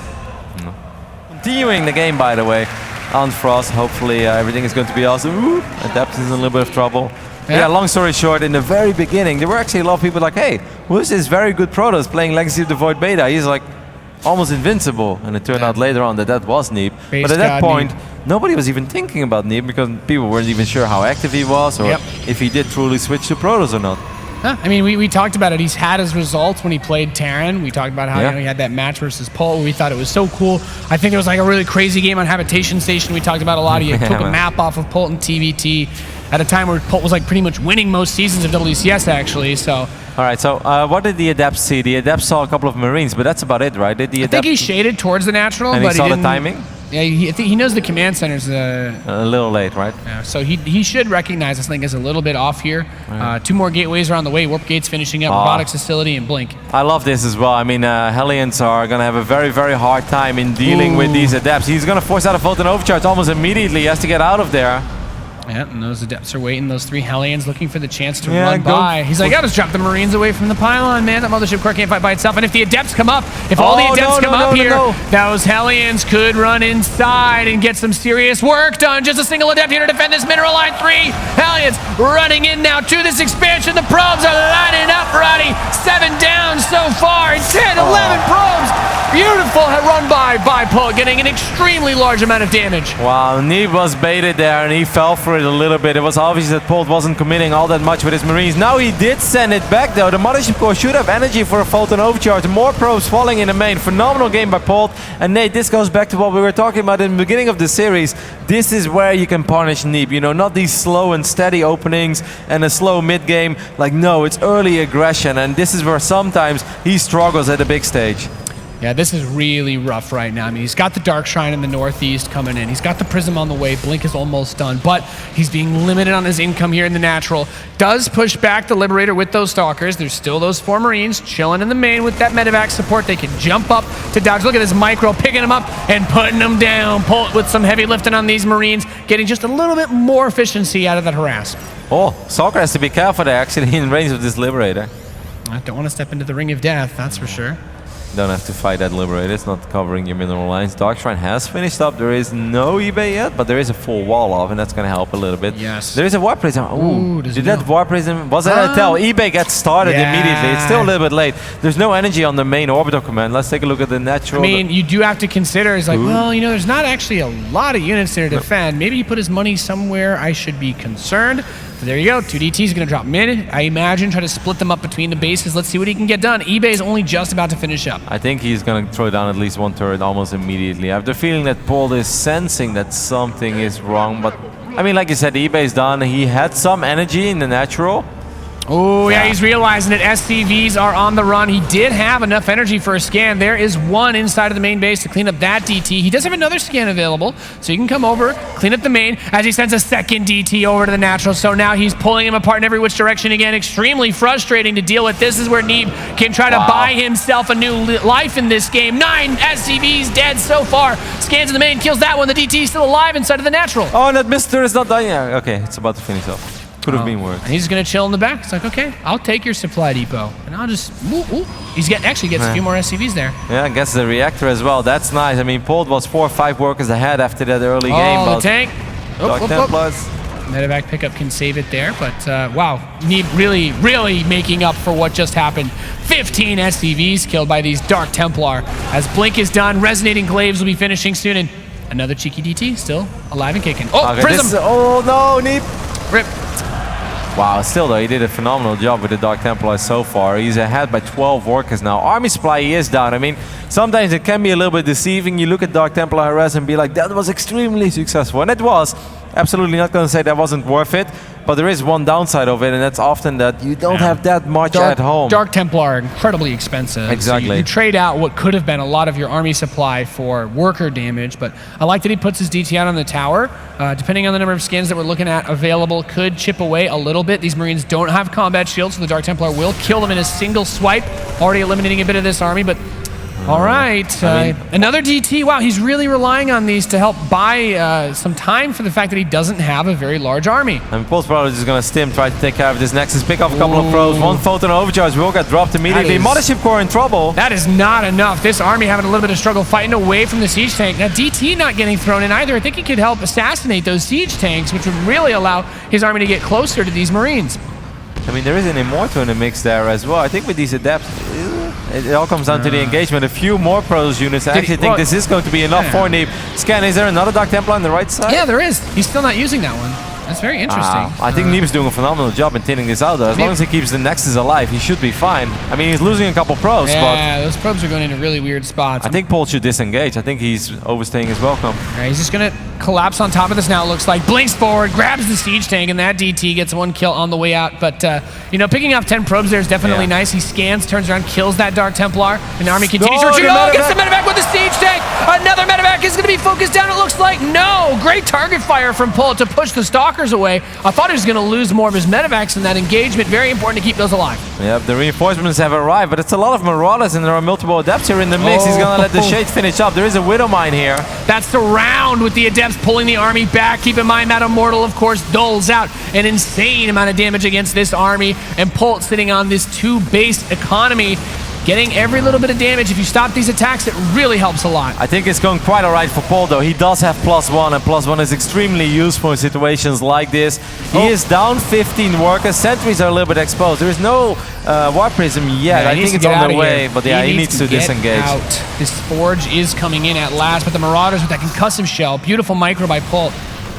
Continuing the game, by the way, on Frost. Hopefully everything is going to be awesome. Ooh, Adept is in a little bit of trouble. Yeah, long story short, in the very beginning, there were actually a lot of people like, hey, who's this very good Protoss playing Legacy of the Void Beta? He's like almost invincible, and it turned out later on that was Neeb. But at that point, nobody was even thinking about Neeb because people weren't even sure how active he was or if he did truly switch to Protoss or not. I mean, we talked about it. He's had his results when he played Terran. We talked about how he had that match versus Polt where we thought it was so cool. I think there was like a really crazy game on Habitation Station we talked about a lot. He took a map off of Polt and TvT at a time where Polt was like pretty much winning most seasons of WCS actually. So. All right, so what did the Adept see? The Adept saw a couple of Marines, but that's about it, right? Did the Adept? I think he shaded towards the natural, and but he saw the timing? Yeah, I think he knows the command center's a little late, right? Yeah, so he should recognize this thing is a little bit off here. 2 more gateways are on the way. Warp gates finishing up, robotics facility, and Blink. I love this as well. I mean, Hellions are going to have a very, very hard time in dealing with these Adepts. He's going to force out a Photon Overcharge almost immediately. He has to get out of there. Yeah, and those Adepts are waiting. Those 3 Hellions looking for the chance to run by. He's like, I'll just drop the Marines away from the pylon, man. That Mothership core can't fight by itself. And if the Adepts come up, if all the Adepts come up here, those Hellions could run inside and get some serious work done. Just a single Adept here to defend this mineral line. 3 Hellions running in now to this expansion. The probes are lining up, Roddy. 7 down so far. 10, 11 probes. Beautiful run by Polt, getting an extremely large amount of damage. Wow, Neeb was baited there and he fell for it a little bit. It was obvious that Polt wasn't committing all that much with his Marines. Now he did send it back though. The Mothership core should have energy for a Photon Overcharge. More probes falling in the main. Phenomenal game by Polt. And Nate, this goes back to what we were talking about in the beginning of the series. This is where you can punish Neeb. You know, not these slow and steady openings and a slow mid game. Like, no, it's early aggression. And this is where sometimes he struggles at the big stage. Yeah, this is really rough right now. I mean, he's got the Dark Shrine in the northeast coming in. He's got the Prism on the way. Blink is almost done, but he's being limited on his income here in the natural. Does push back the Liberator with those Stalkers. There's still those 4 Marines chilling in the main with that medevac support. They can jump up to dodge. Look at this micro, picking them up and putting them down. Polt with some heavy lifting on these Marines, getting just a little bit more efficiency out of that harass. Oh, Stalker has to be careful there, actually, in range of this Liberator. I don't want to step into the ring of death, that's for sure. Don't have to fight that Liberator. It's not covering your mineral lines. Dark Shrine has finished up. There is no eBay yet, but there is a full wall off, and that's going to help a little bit. Yes. There is a Warp Prism. Ooh, did that Warp Prism... Was that a tell? eBay gets started immediately. It's still a little bit late. There's no energy on the main orbital command. Let's take a look at the natural... I mean, you do have to consider, it's like, well, you know, there's not actually a lot of units there to defend. Maybe he put his money somewhere I should be concerned. So there you go. 2DT's going to drop mid. I imagine try to split them up between the bases. Let's see what he can get done. eBay is only just about to finish up. I think he's going to throw down at least one turret almost immediately. I have the feeling that Polt is sensing that something is wrong, but I mean, like you said, eBay's done. He had some energy in the natural. Oh, yeah, he's realizing that SCVs are on the run. He did have enough energy for a scan. There is one inside of the main base to clean up that DT. He does have another scan available, so you can come over, clean up the main, as he sends a second DT over to the natural. So now he's pulling him apart in every which direction again. Extremely frustrating to deal with. This is where Neeb can try to buy himself a new life in this game. 9 SCVs dead so far. Scans in the main, kills that one. The DT is still alive inside of the natural. Oh, and that Mister is not done yet. Okay, it's about to finish off. Could have been worse. And he's just going to chill in the back. It's like, okay, I'll take your supply depot. And I'll just... actually gets a few more SCVs there. Yeah, gets the reactor as well. That's nice. I mean, Polt was 4 or 5 workers ahead after that early game. Oh, the tank. Dark Templars. Medevac pickup can save it there. But, wow, Neeb really making up for what just happened. 15 SCVs killed by these Dark Templar. As Blink is done, Resonating Glaives will be finishing soon. And another cheeky DT still alive and kicking. Oh, okay, Prism. Oh, no, Neeb. Rip. Wow, still though, he did a phenomenal job with the Dark Templars so far. He's ahead by 12 workers now. Army supply, he is down. I mean, sometimes it can be a little bit deceiving. You look at Dark Templar harass and be like, that was extremely successful. And it was. Absolutely not going to say that wasn't worth it. But there is one downside of it, and that's often that you don't have that much at home. Dark Templar are incredibly expensive. Exactly. So you trade out what could have been a lot of your army supply for worker damage, but I like that he puts his DT out on the tower. Depending on the number of skins that we're looking at available, could chip away a little bit. These Marines don't have combat shields, so the Dark Templar will kill them in a single swipe, already eliminating a bit of this army, but all right, another DT. Wow, he's really relying on these to help buy some time for the fact that he doesn't have a very large army. And Polt probably just going to stim, try to take care of this Nexus, pick off a couple of pros. One photon overcharge will get dropped immediately. Mothership Core in trouble. That is not enough. This army having a little bit of struggle fighting away from the siege tank. Now DT not getting thrown in either. I think he could help assassinate those siege tanks, which would really allow his army to get closer to these Marines. I mean, there is an Immortal in the mix there as well. I think with these adapts, it all comes down to the engagement. A few more Pros units. I actually think this is going to be enough for Neeb. Scan, is there another Dark Templar on the right side? Yeah, there is. He's still not using that one. That's very interesting. I think Neeb's doing a phenomenal job in thinning this out though. As long as he keeps the Nexus alive, he should be fine. I mean, he's losing a couple probes, but those probes are going into really weird spots. I think Polt should disengage. I think he's overstaying his welcome. Yeah, he's just going to collapse on top of this now, it looks like. Blinks forward, grabs the siege tank, and that DT gets one kill on the way out. But, you know, picking off 10 probes there is definitely nice. He scans, turns around, kills that Dark Templar, and the army continues to retreat. Oh, gets the medevac with the siege tank! Another medevac is going to be focused down, it looks like. No! Great target fire from Polt to push the Stalkers away. I thought he was going to lose more of his medevacs in that engagement. Very important to keep those alive. Yep, the reinforcements have arrived, but it's a lot of Marauders, and there are multiple Adepts here in the mix. He's going to let the Shade finish up. There is a Widow Mine here. That's the round with the Adepts pulling the army back. Keep in mind, that Immortal, of course, doles out an insane amount of damage against this army, and Polt sitting on this 2-base economy, getting every little bit of damage. If you stop these attacks, it really helps a lot. I think it's going quite all right for Polt, though. He does have +1, and +1 is extremely useful in situations like this. He is down 15 workers. Sentries are a little bit exposed. There is no Warp Prism yet. I think it's on the way, but yeah, he needs to disengage. This Forge is coming in at last, but the Marauders with that concussive shell. Beautiful micro by Polt.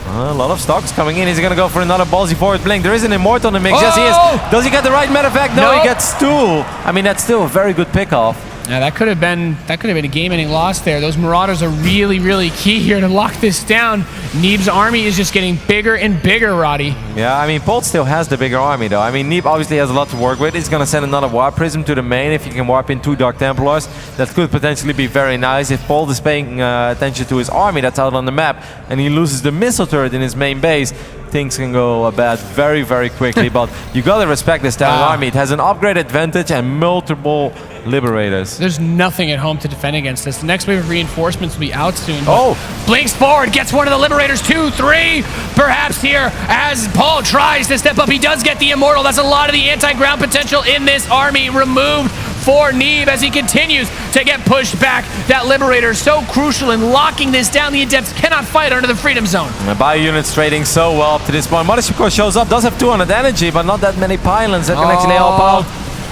A lot of stocks coming in. He's going to go for another ballsy forward blink. There is an Immortal in the mix. Yes, he is. Does he get the right medevac? No, he gets 2. I mean, that's still a very good pickoff. Yeah, that could have been a game-ending loss there. Those Marauders are really key here to lock this down. Neeb's army is just getting bigger and bigger, Roddy. Yeah, I mean, Polt still has the bigger army, though. I mean, Neeb obviously has a lot to work with. He's going to send another Warp Prism to the main if he can warp in 2 Dark Templars. That could potentially be very nice. If Polt is paying attention to his army that's out on the map and he loses the missile turret in his main base, things can go bad very quickly. But you gotta respect this Talon army. It has an upgrade advantage and multiple Liberators. There's nothing at home to defend against this. The next wave of reinforcements will be out soon. Blinks forward, gets one of the Liberators, 2, 3, perhaps here as Polt tries to step up. He does get the Immortal. That's a lot of the anti-ground potential in this army removed for Neeb as he continues to get pushed back. That Liberator so crucial in locking this down. The Adepts cannot fight under the Freedom Zone. The bio unit's trading so well up to this point. Mothership Core shows up, does have 200 energy, but not that many pylons that can actually help out.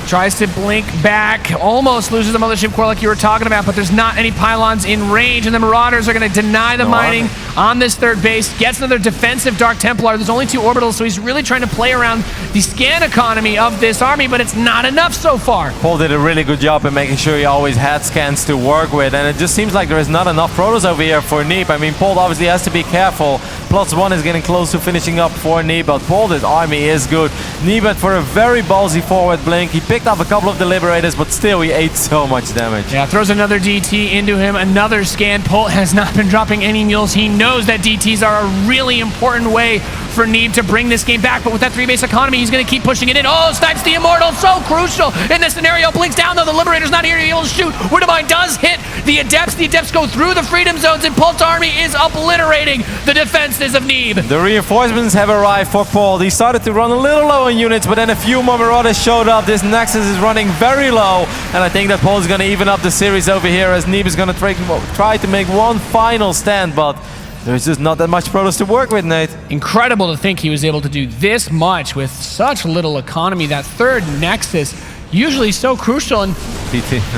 Tries to blink back, almost loses the Mothership Core like you were talking about, but there's not any pylons in range, and the Marauders are going to deny the mining on this third base. Gets another defensive Dark Templar. There's only 2 orbitals, so he's really trying to play around the scan economy of this army, but it's not enough so far. Polt did a really good job in making sure he always had scans to work with, and it just seems like there is not enough Protoss over here for Neeb. I mean, Polt obviously has to be careful. +1 is getting close to finishing up for Neeb, but Polt's army is good. Neeb went for a very ballsy forward blink. He picked up a couple of the Liberators, but still he ate so much damage. Yeah, throws another DT into him, another scan. Polt has not been dropping any mules. He knows that DTs are a really important way for Neeb to bring this game back, but with that 3-base economy, he's going to keep pushing it in. Oh, snipes the Immortal, so crucial in this scenario. Blinks down, though. The Liberator's not here to be able to shoot. Widowmine does hit the Adepts. The Adepts go through the Freedom Zones, and Polt's army is obliterating the defenses of Neeb. The reinforcements have arrived for Polt. He started to run a little low on units, but then a few more Marauders showed up. This Nexus is running very low, and I think that Polt is going to even up the series over here as Neeb is going to try to make one final stand, but there's just not that much Protoss to work with, Nate. Incredible to think he was able to do this much with such little economy. That third Nexus, usually so crucial, and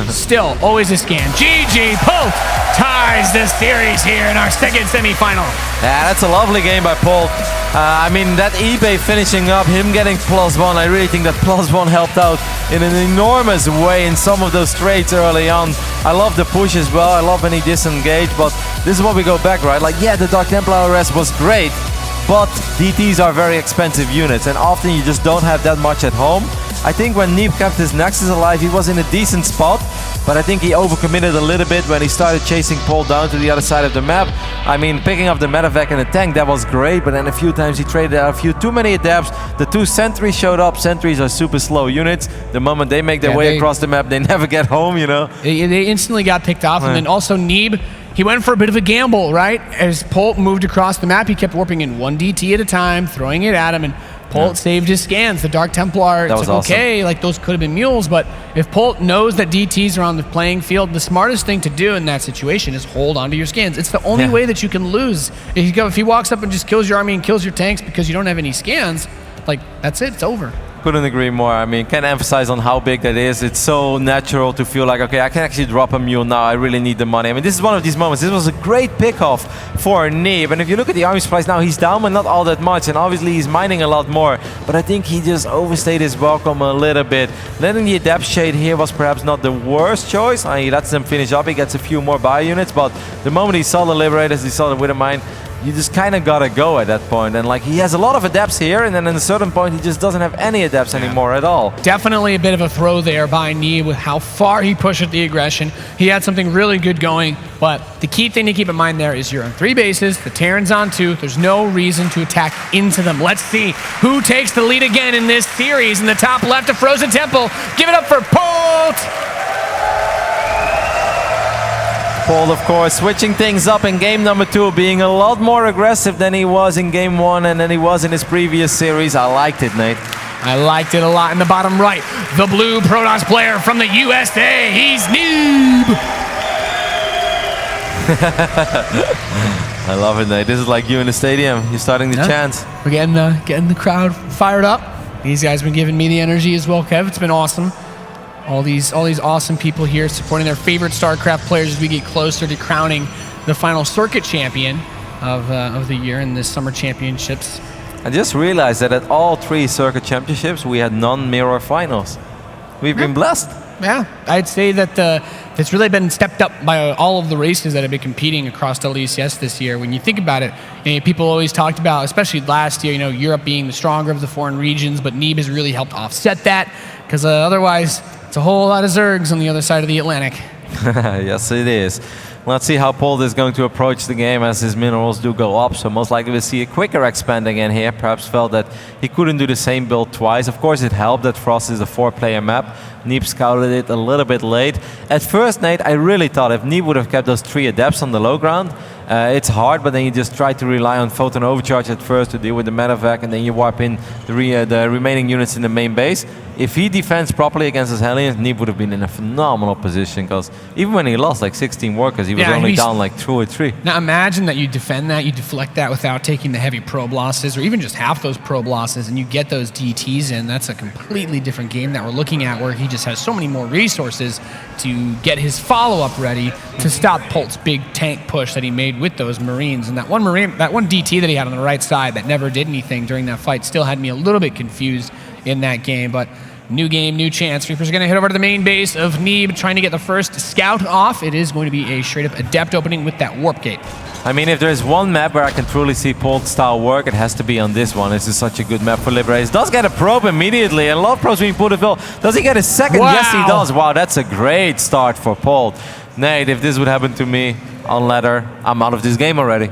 still always a scan. GG, Polt ties the series here in our second semifinal. Yeah, that's a lovely game by Polt. I mean, that eBay finishing up, him getting +1, I really think that +1 helped out in an enormous way in some of those trades early on. I love the push as well, I love when he disengaged, but this is what we go back, right? Like, yeah, the Dark Templar arrest was great, but DTs are very expensive units, and often you just don't have that much at home. I think when Neeb kept his Nexus alive, he was in a decent spot, but I think he overcommitted a little bit when he started chasing Polt down to the other side of the map. I mean, picking up the medevac and the tank, that was great, but then a few times he traded out a few too many Adepts. The 2 sentries showed up. Sentries are super slow units. The moment they make their way across the map, they never get home, you know? They instantly got picked off, and then also Neeb, he went for a bit of a gamble, right? As Polt moved across the map, he kept warping in 1 DT at a time, throwing it at him, and Polt saved his scans. The Dark Templar, it's like, awesome. Okay, like those could have been mules, but if Polt knows that DTs are on the playing field, the smartest thing to do in that situation is hold onto your scans. It's the only way that you can lose. If he walks up and just kills your army and kills your tanks because you don't have any scans, like, that's it, it's over. Couldn't agree more. I mean, can't emphasize on how big that is. It's so natural to feel like, okay, I can actually drop a mule now. I really need the money. I mean, this is one of these moments. This was a great pickoff for Neeb. And if you look at the army supplies now, he's down, but not all that much. And obviously, he's mining a lot more. But I think he just overstayed his welcome a little bit. Letting the Adept shade here was perhaps not the worst choice. He lets them finish up. He gets a few more bio units. But the moment he saw the Liberators, he saw the Widowmine, you just kind of gotta go at that point. And like, he has a lot of Adepts here, and then at a certain point he just doesn't have any Adepts anymore at all. Definitely a bit of a throw there by Neeb with how far he pushed the aggression. He had something really good going, but the key thing to keep in mind there is you're on 3 bases, the Terran's on 2, there's no reason to attack into them. Let's see who takes the lead again in this series. In the top left of Frozen Temple, give it up for Polt! Polt, of course, switching things up in game number 2, being a lot more aggressive than he was in game 1 and than he was in his previous series. I liked it, Nate. I liked it a lot. In the bottom right, the blue Protoss player from the USA, he's Neeb! I love it, Nate. This is like you in the stadium. You're starting the chants. We're getting the crowd fired up. These guys have been giving me the energy as well, Kev. It's been awesome. All these awesome people here supporting their favorite StarCraft players as we get closer to crowning the final circuit champion of the year in this summer championships. I just realized that at all 3 circuit championships we had non-mirror finals. We've been blessed. Yeah, I'd say that it's really been stepped up by all of the races that have been competing across WCS this year. When you think about it, people always talked about, especially last year, Europe being the stronger of the foreign regions, but Neeb has really helped offset that, because otherwise it's a whole lot of Zergs on the other side of the Atlantic. Yes, it is. Let's see how Polt is going to approach the game as his minerals do go up. So most likely we'll see a quicker expand again here. Perhaps felt that he couldn't do the same build twice. Of course, it helped that Frost is a 4-player map. Neeb scouted it a little bit late. At first, Nate, I really thought if Neeb would have kept those 3 Adepts on the low ground, It's hard, but then you just try to rely on photon overcharge at first to deal with the medevac, and then you warp in the remaining units in the main base. If he defends properly against his Hellions, Neeb would have been in a phenomenal position, because even when he lost like 16 workers, he was only down like 2 or 3. Now imagine that you defend that, you deflect that without taking the heavy probe losses, or even just half those probe losses, and you get those DTs in. That's a completely different game that we're looking at, where he just has so many more resources to get his follow-up ready to stop Polt's big tank push that he made with those Marines. And that one DT that he had on the right side that never did anything during that fight still had me a little bit confused in that game. But new game, new chance. Reapers are going to head over to the main base of Neeb, trying to get the first scout off. It is going to be a straight-up Adept opening with that warp gate. I mean, if there's one map where I can truly see Polt style work, it has to be on this one. This is such a good map for Liberators. Does get a probe immediately, and a lot of probes being put as well. Does he get a second? Wow. Yes, he does. Wow, that's a great start for Polt. Nate, if this would happen to me on ladder, I'm out of this game already.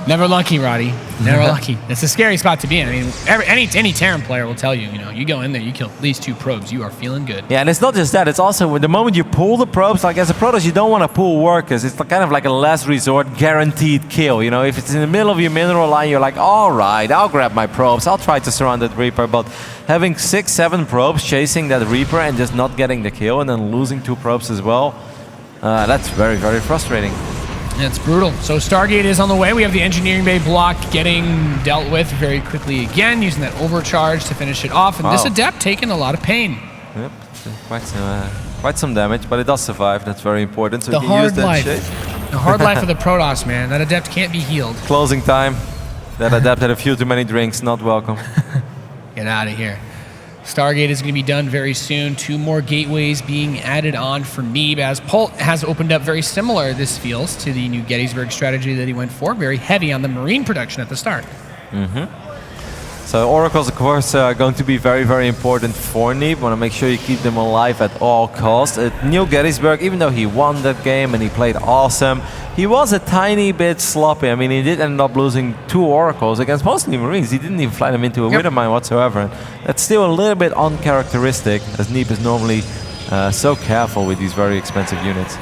Never lucky, Roddy. Never lucky. It's a scary spot to be in. I mean, any Terran player will tell you, you go in there, you kill at least 2 probes, you are feeling good. Yeah, and it's not just that. It's also the moment you pull the probes, like as a Protoss, you don't want to pull workers. It's kind of like a last resort guaranteed kill. If it's in the middle of your mineral line, you're like, all right, I'll grab my probes. I'll try to surround that Reaper. But having 6, 7 probes chasing that Reaper and just not getting the kill and then losing 2 probes as well, that's very, very frustrating. It's brutal. So Stargate is on the way. We have the engineering bay block getting dealt with very quickly again, using that overcharge to finish it off. And this Adept taking a lot of pain. Yep, quite some damage, but it does survive. That's very important. So the you can hard use that life. shit. The hard life of the Protoss, man. That Adept can't be healed. Closing time. That Adept had a few too many drinks. Not welcome. Get out of here. Stargate is going to be done very soon. 2 more gateways being added on for Neeb, as Polt has opened up very similar, this feels, to the new Gettysburg strategy that he went for. Very heavy on the Marine production at the start. So Oracles, of course, are going to be very, very important for Neeb. Want to make sure you keep them alive at all costs. At New Gettysburg, even though he won that game and he played awesome, he was a tiny bit sloppy. I mean, he did end up losing 2 Oracles against mostly Marines. He didn't even fly them into a Wither Mine whatsoever. That's still a little bit uncharacteristic, as Neeb is normally so careful with these very expensive units.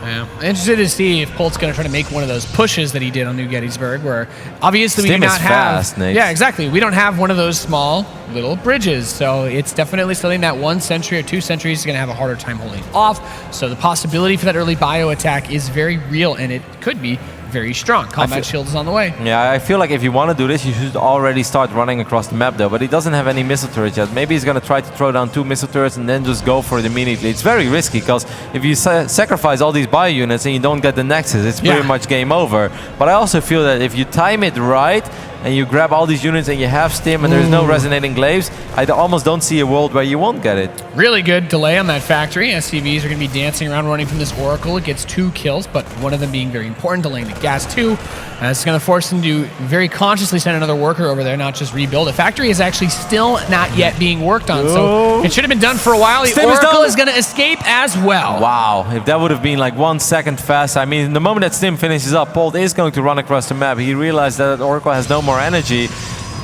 Yeah. Interested to see if Polt's going to try to make one of those pushes that he did on New Gettysburg, where obviously we do not have. Fast, Nate. Yeah, exactly. We don't have one of those small little bridges, so it's definitely something that 1 sentry or 2 sentries is going to have a harder time holding off. So the possibility for that early bio attack is very real, and it could be very strong. Combat shield is on the way. Yeah, I feel like if you want to do this, you should already start running across the map though, but he doesn't have any missile turrets yet. Maybe he's going to try to throw down 2 missile turrets and then just go for it immediately. It's very risky, because if you sacrifice all these bio units and you don't get the Nexus, it's pretty much game over. But I also feel that if you time it right, and you grab all these units and you have stim and there's no resonating glaives, I almost don't see a world where you won't get it. Really good delay on that factory. SCVs are going to be dancing around running from this Oracle. It gets 2 kills, but one of them being very important, delaying the gas 2. It's going to force them to very consciously send another worker over there, not just rebuild. The factory is actually still not yet being worked on, so it should have been done for a while. The Oracle is going to escape as well. Wow, if that would have been like 1 second fast. I mean, the moment that Stim finishes up, Polt is going to run across the map. He realized that Oracle has no more energy.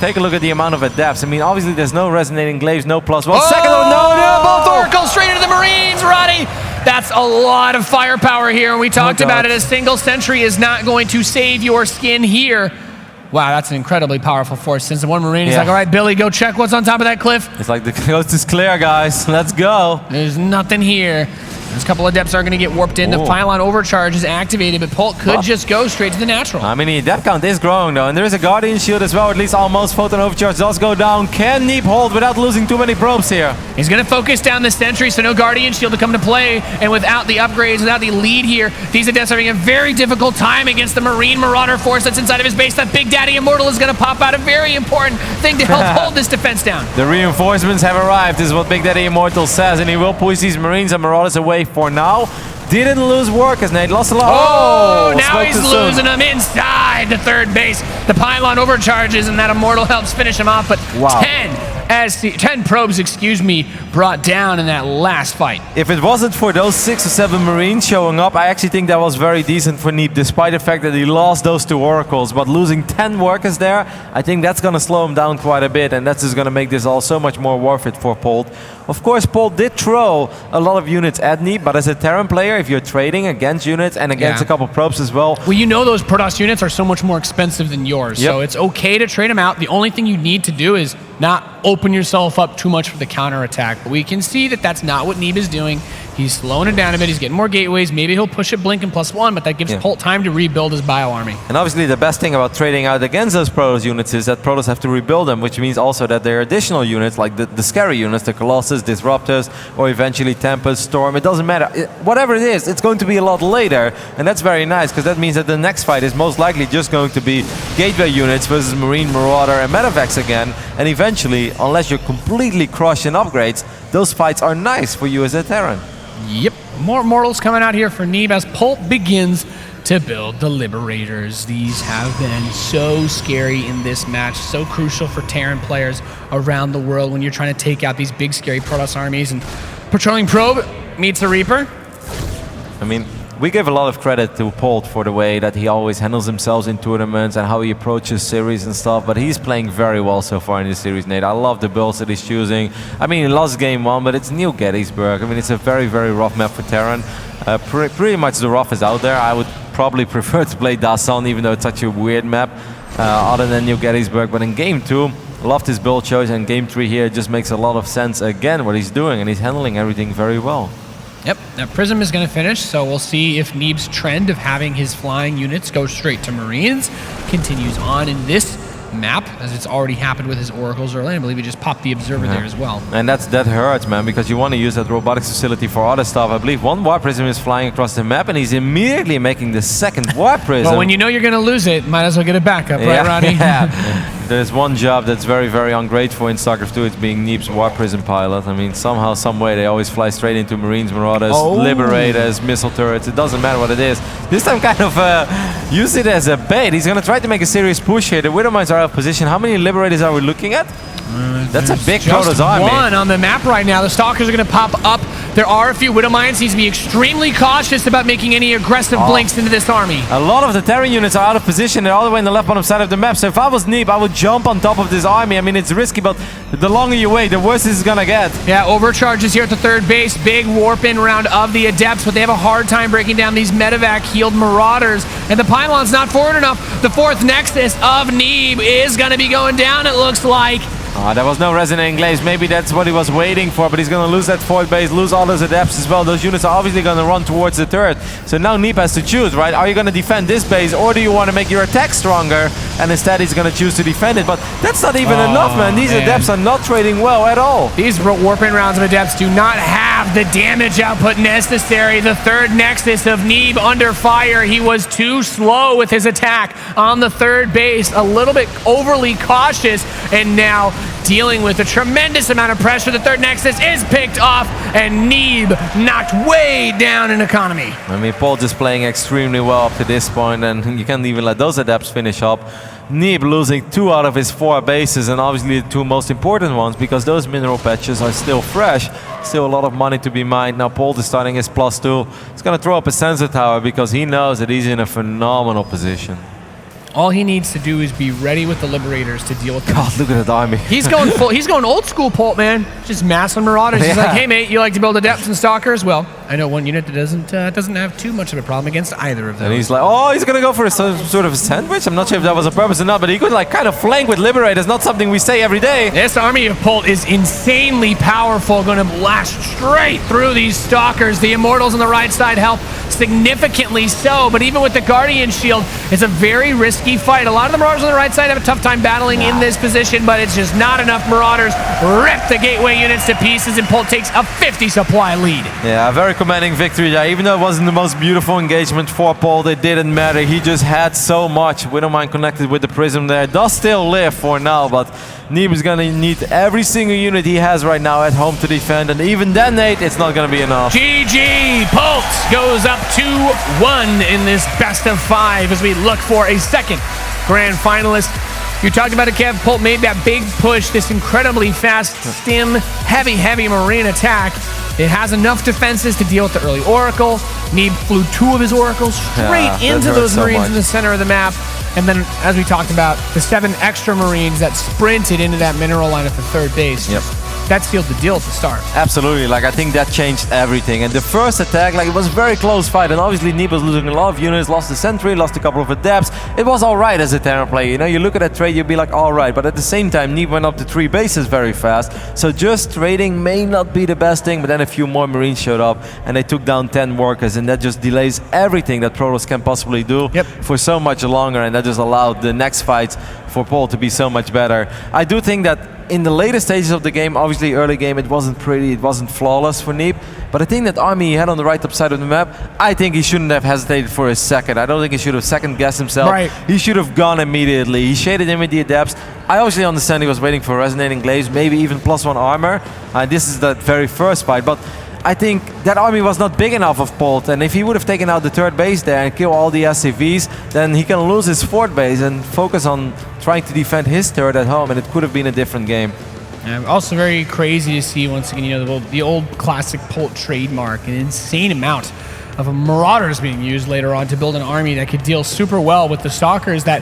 Take a look at the amount of adapts. I mean, obviously there's no resonating glaives, no +1 second. No, both Oracles straight into the Marines, Roddy. That's a lot of firepower here. We talked about it. A single sentry is not going to save your skin here. Wow, that's an incredibly powerful force. Since the one Marine is like, all right, Billy, go check what's on top of that cliff. It's like the coast is clear, guys. Let's go. There's nothing here. There's a couple of Adepts are going to get warped in. The pylon overcharge is activated, but Polt could just go straight to the natural. I mean, the Adept count is growing, though, and there is a Guardian Shield as well, at least almost. Photon overcharge does go down. Can Neeb hold without losing too many probes here? He's going to focus down the sentry, so no Guardian Shield to come to play, and without the upgrades, without the lead here, these Adepts are having a very difficult time against the Marine Marauder force that's inside of his base. That Big Daddy Immortal is going to pop out, a very important thing to help hold this defense down. The reinforcements have arrived, is what Big Daddy Immortal says, and he will push these Marines and Marauders away for now. Didn't lose workers, Nate. Lost a lot. Oh, now he's losing them inside the third base. The pylon overcharges, and that Immortal helps finish him off. But 10 10 probes, excuse me, brought down in that last fight. If it wasn't for those 6 or 7 Marines showing up, I actually think that was very decent for Neeb, despite the fact that he lost those 2 Oracles. But losing 10 workers there, I think that's going to slow him down quite a bit, and that's just going to make this all so much more worth it for Polt. Of course, Polt did throw a lot of units at Neeb, but as a Terran player, if you're trading against units and against a couple probes as well... Well, you know those Protoss units are so much more expensive than yours, so it's okay to trade them out. The only thing you need to do is not open yourself up too much for the counterattack. But we can see that that's not what Neeb is doing. He's slowing it down a bit. He's getting more gateways. Maybe he'll push it Blink and +1, but that gives Polt time to rebuild his bio army. And obviously the best thing about trading out against those Protoss units is that Protoss have to rebuild them, which means also that there are additional units, like the scary units, the Colossus, Disruptors, or eventually Tempest, Storm. It doesn't matter. Whatever it is, it's going to be a lot later. And that's very nice, because that means that the next fight is most likely just going to be Gateway units versus Marine, Marauder, and Medevacs again. And eventually, unless you're completely crushed in upgrades, those fights are nice for you as a Terran. Yep, more mortals coming out here for Neeb as Polt begins to build the Liberators. These have been so scary in this match, so crucial for Terran players around the world when you're trying to take out these big scary Protoss armies. And Patrolling Probe meets the Reaper. I mean, we give a lot of credit to Polt for the way that he always handles himself in tournaments and how he approaches series and stuff, but he's playing very well so far in this series, Nate. I love the builds that he's choosing. I mean, he lost game 1, but it's New Gettysburg. I mean, it's a very, very rough map for Terran. Pretty much the roughest out there. I would probably prefer to play Dasan, even though it's such a weird map, other than New Gettysburg. But in game 2, loved his build choice, and game 3 here just makes a lot of sense again what he's doing, and he's handling everything very well. Yep, that Prism is going to finish, so we'll see if Neeb's trend of having his flying units go straight to Marines continues on in this map, as it's already happened with his Oracles earlier. I believe he just popped the Observer there as well. And that hurts, man, because you want to use that robotics facility for other stuff. I believe 1 Warp Prism is flying across the map, and he's immediately making the 2nd Warp Prism. Well, when you know you're going to lose it, might as well get a backup, right, Ronnie? Yeah. There's one job that's very, very ungrateful in StarCraft 2. It's being Neeb's Warp Prism pilot. I mean, somehow, some way, they always fly straight into Marines, Marauders, Liberators, missile turrets. It doesn't matter what it is. This time, kind of use it as a bait. He's going to try to make a serious push here. The Widowmines are out of position. How many Liberators are we looking at? That's a big Protoss army. One on the map right now. The Stalkers are going to pop up. There are a few Widowmines. He needs to be extremely cautious about making any aggressive blinks into this army. A lot of the Terran units are out of position. They're all the way in the left bottom side of the map. So if I was Neeb, I would jump on top of this army. I mean, it's risky, but the longer you wait, the worse this is going to get. Yeah, overcharges here at the 3rd base. Big warp-in round of the Adepts, but they have a hard time breaking down these Medevac healed Marauders. And the pylon's not forward enough. The 4th Nexus of Neeb is going to be going down, it looks like. There was no resonating glaze. Maybe that's what he was waiting for, but he's going to lose that 4th base, lose all those adepts as well. Those units are obviously going to run towards the turret. So now Neeb has to choose, right? Are you going to defend this base, or do you want to make your attack stronger? And instead he's going to choose to defend it. But that's not even enough, man. These adepts are not trading well at all. These warp-in rounds of adepts do not have the damage output necessary. The 3rd Nexus of Neeb under fire. He was too slow with his attack on the 3rd base, a little bit overly cautious, and now dealing with a tremendous amount of pressure. The 3rd Nexus is picked off, and Neeb knocked way down in economy. I mean, Polt is playing extremely well up to this point, and you can't even let those adepts finish up. Neeb losing 2 out of his 4 bases, and obviously the 2 most important ones, because those mineral patches are still fresh. Still a lot of money to be mined. Now Polt is starting his +2. He's going to throw up a sensor tower because he knows that he's in a phenomenal position. All he needs to do is be ready with the Liberators to deal with them. God, look at that army. He's going full. He's going old school Polt, man. Just massing Marauders. He's like, hey mate, you like to build Adepts and Stalkers? Well, I know one unit that doesn't have too much of a problem against either of them. And he's like, oh, he's gonna go for some sort of a sandwich. I'm not sure if that was a purpose or not, but he could like kind of flank with Liberators. Not something we say every day. This army of Polt is insanely powerful. Going to blast straight through these Stalkers. The Immortals on the right side help significantly so, but even with the Guardian Shield, it's a very risky fight. A lot of the Marauders on the right side have a tough time battling in this position, but it's just not enough. Marauders rip the Gateway units to pieces, and Polt takes a 50 supply lead. Yeah, a very commanding victory there. Even though it wasn't the most beautiful engagement for Polt, it didn't matter. He just had so much. Widowmine connected with the Prism there. Does still live for now, but Neeb is going to need every single unit he has right now at home to defend, and even then, Nate, it's not going to be enough. GG! Polt goes up 2-1 in this best of 5 as we look for a second grand finalist You talked about it, Kev. Polt made that big push, this incredibly fast stim, heavy Marine attack. It has enough defenses to deal with the early Oracle. Neeb flew 2 of his Oracles straight into those Marines in the center of the map. And then, as we talked about, the 7 extra Marines that sprinted into that mineral line at the third base. Yep. That sealed the deal at the start. Absolutely, like I think that changed everything. And the first attack, like it was a very close fight, and obviously Neeb was losing a lot of units, lost the sentry, lost a couple of adepts. It was alright as a Terran player, you know, you look at that trade, you'd be like, alright, but at the same time, Neeb went up to 3 bases very fast, so just trading may not be the best thing, but then a few more Marines showed up, and they took down 10 workers, and that just delays everything that Protoss can possibly do for so much longer, and that just allowed the next fights for Polt to be so much better. I do think that in the later stages of the game, obviously early game, it wasn't pretty, it wasn't flawless for Neeb, but I think that army he had on the right top side of the map, I think he shouldn't have hesitated for a second. I don't think he should have second guessed himself. Right. He should have gone immediately. He shaded in with the adepts. I obviously understand he was waiting for resonating glaives, maybe even +1 armor. This is the very first fight, but I think that army was not big enough of Polt, and if he would have taken out the 3rd base there and kill all the SCVs, then he can lose his 4th base and focus on trying to defend his 3rd at home, and it could have been a different game. Also very crazy to see, once again, you know, the old classic Polt trademark, an insane amount of Marauders being used later on to build an army that could deal super well with the Stalkers that,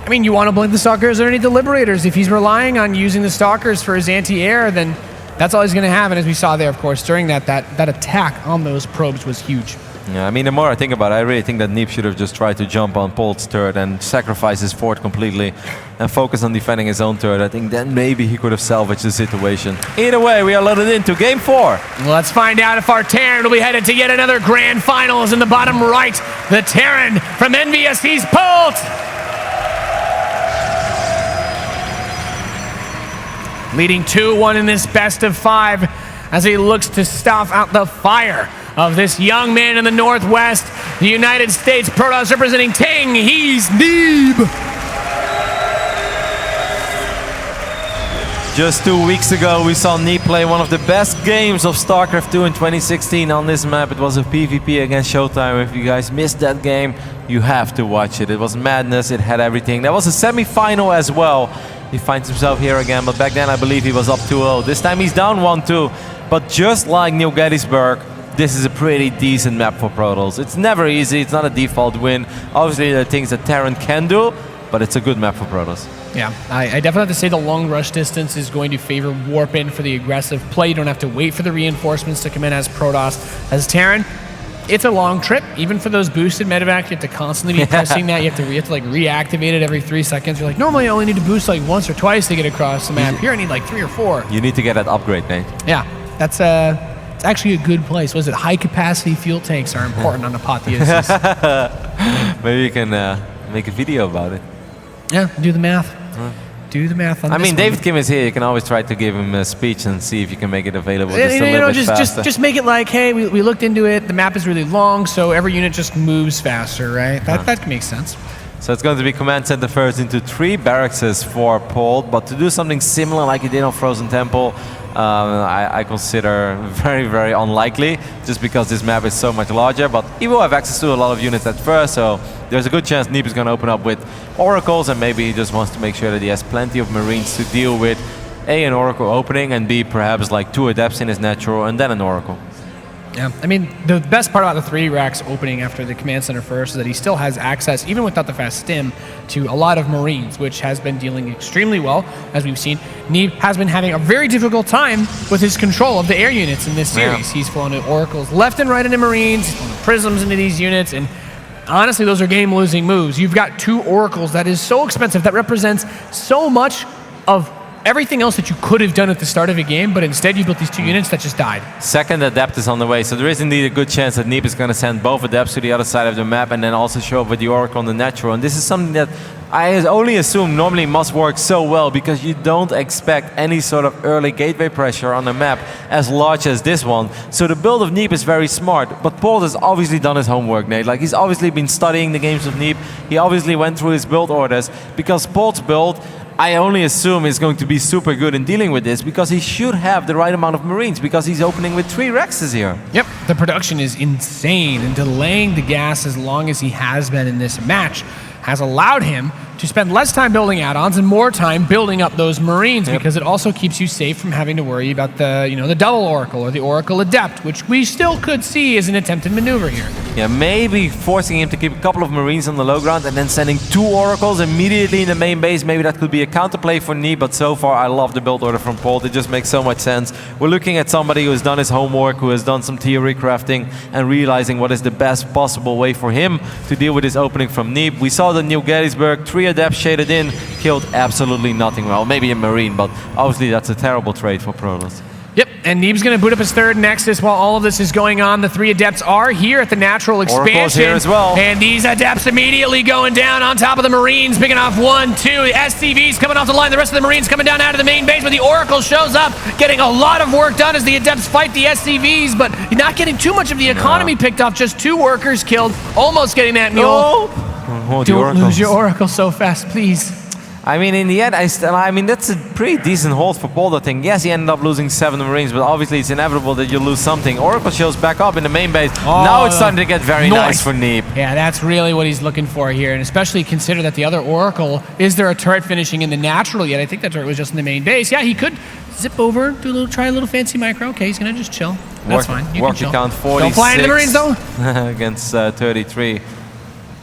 I mean, you want to blame the Stalkers or any of the Liberators. If he's relying on using the Stalkers for his anti-air, then that's all he's going to have. And as we saw there, of course, during that attack on those probes was huge. Yeah, I mean, the more I think about it, I really think that Neeb should have just tried to jump on Polt's 3rd and sacrifice his 4th completely and focus on defending his own 3rd. I think then maybe he could have salvaged the situation. Either way, we are loaded into Game 4. Let's find out if our Terran will be headed to yet another grand finals. In the bottom right, the Terran from NVSC's Polt. Leading 2-1 in this best of 5 as he looks to snuff out the fire of this young man in the Northwest, the United States Protoss representing Ting. He's Neeb. Just 2 weeks ago, we saw Neeb play one of the best games of StarCraft 2 in 2016 on this map. It was a PvP against Showtime. If you guys missed that game, you have to watch it. It was madness, it had everything. There was a semi-final as well. He finds himself here again, but back then I believe he was up 2-0. This time he's down 1-2. But just like New Gettysburg, this is a pretty decent map for Protoss. It's never easy, it's not a default win. Obviously there are things that Terran can do, but it's a good map for Protoss. Yeah, I definitely have to say the long rush distance is going to favor Warp in for the aggressive play. You don't have to wait for the reinforcements to come in as Protoss. As Terran, it's a long trip. Even for those boosted medevac, you have to constantly be pressing that. You have to like reactivate it every 3 seconds. You're like, normally I only need to boost like once or twice to get across the map. Here I need like 3 or 4. You need to get that upgrade, Nate. Yeah, that's it's actually a good place. What is it? High capacity fuel tanks are important on Apotheosis. Maybe you can make a video about it. Yeah, do the math. Do the math on this. I mean, one. David Kim is here. You can always try to give him a speech and see if you can make it available just a little bit faster. Just make it like, hey, we looked into it. The map is really long, so every unit just moves faster, right? That makes sense. So it's going to be command center first into 3 barracks for Polt, but to do something similar like he did on Frozen Temple, I consider very, very unlikely, just because this map is so much larger, but he will have access to a lot of units at first, so there's a good chance Neeb is going to open up with Oracles, and maybe he just wants to make sure that he has plenty of Marines to deal with A, an Oracle opening, and B, perhaps like 2 Adepts in his natural, and then an Oracle. Yeah, I mean, the best part about the 3 racks opening after the command center first is that he still has access, even without the fast stim, to a lot of Marines, which has been dealing extremely well, as we've seen. Neeb has been having a very difficult time with his control of the air units in this series. He's flown to Oracles left and right into Marines, he's flown Prisms into these units, and honestly, those are game-losing moves. You've got 2 Oracles that is so expensive, that represents so much of everything else that you could have done at the start of a game, but instead you built these 2 units that just died. Second Adept is on the way, so there is indeed a good chance that Neeb is going to send both Adepts to the other side of the map and then also show up with the Oracle on the natural. And this is something that I only assume normally must work so well, because you don't expect any sort of early gateway pressure on a map as large as this one. So the build of Neeb is very smart, but Polt has obviously done his homework, Nate. Like, he's obviously been studying the games of Neeb. He obviously went through his build orders, because Polt's build, I only assume, is going to be super good in dealing with this, because he should have the right amount of Marines, because he's opening with 3 Rexes here. Yep, the production is insane, and delaying the gas as long as he has been in this match has allowed him to spend less time building add-ons and more time building up those Marines, because it also keeps you safe from having to worry about the, the double Oracle or the Oracle Adept, which we still could see as an attempted maneuver here. Yeah, maybe forcing him to keep a couple of Marines on the low ground and then sending 2 Oracles immediately in the main base. Maybe that could be a counterplay for Neeb, but so far I love the build order from Polt. It just makes so much sense. We're looking at somebody who has done his homework, who has done some theory crafting and realizing what is the best possible way for him to deal with his opening from Neeb. We saw the New Gettysburg, 3 Adepts shaded in, killed absolutely nothing. Well, maybe a Marine, but obviously that's a terrible trade for Protoss. Yep, and Neeb's going to boot up his 3rd Nexus while all of this is going on. The 3 Adepts are here at the natural expansion. Oracle's here as well. And these Adepts immediately going down on top of the Marines, picking off 1, 2. The SCVs coming off the line. The rest of the Marines coming down out of the main base, but the Oracle shows up, getting a lot of work done as the Adepts fight the SCVs, but not getting too much of the economy picked off. Just 2 workers killed, almost getting that mule. Oh, Don't lose your Oracle so fast, please. I mean, in the end, I mean, that's a pretty decent hold for Polt, I think. Yes, he ended up losing 7 Marines, but obviously it's inevitable that you lose something. Oracle shows back up in the main base. Now it's starting to get very nice for Neeb. Yeah, that's really what he's looking for here, and especially consider that the other Oracle, is there a turret finishing in the natural yet? I think that turret was just in the main base. Yeah, he could zip over, try a little fancy micro. Okay, he's gonna just chill. That's fine. You can chill. Count 46. Don't fly into the Marines though. Against 33.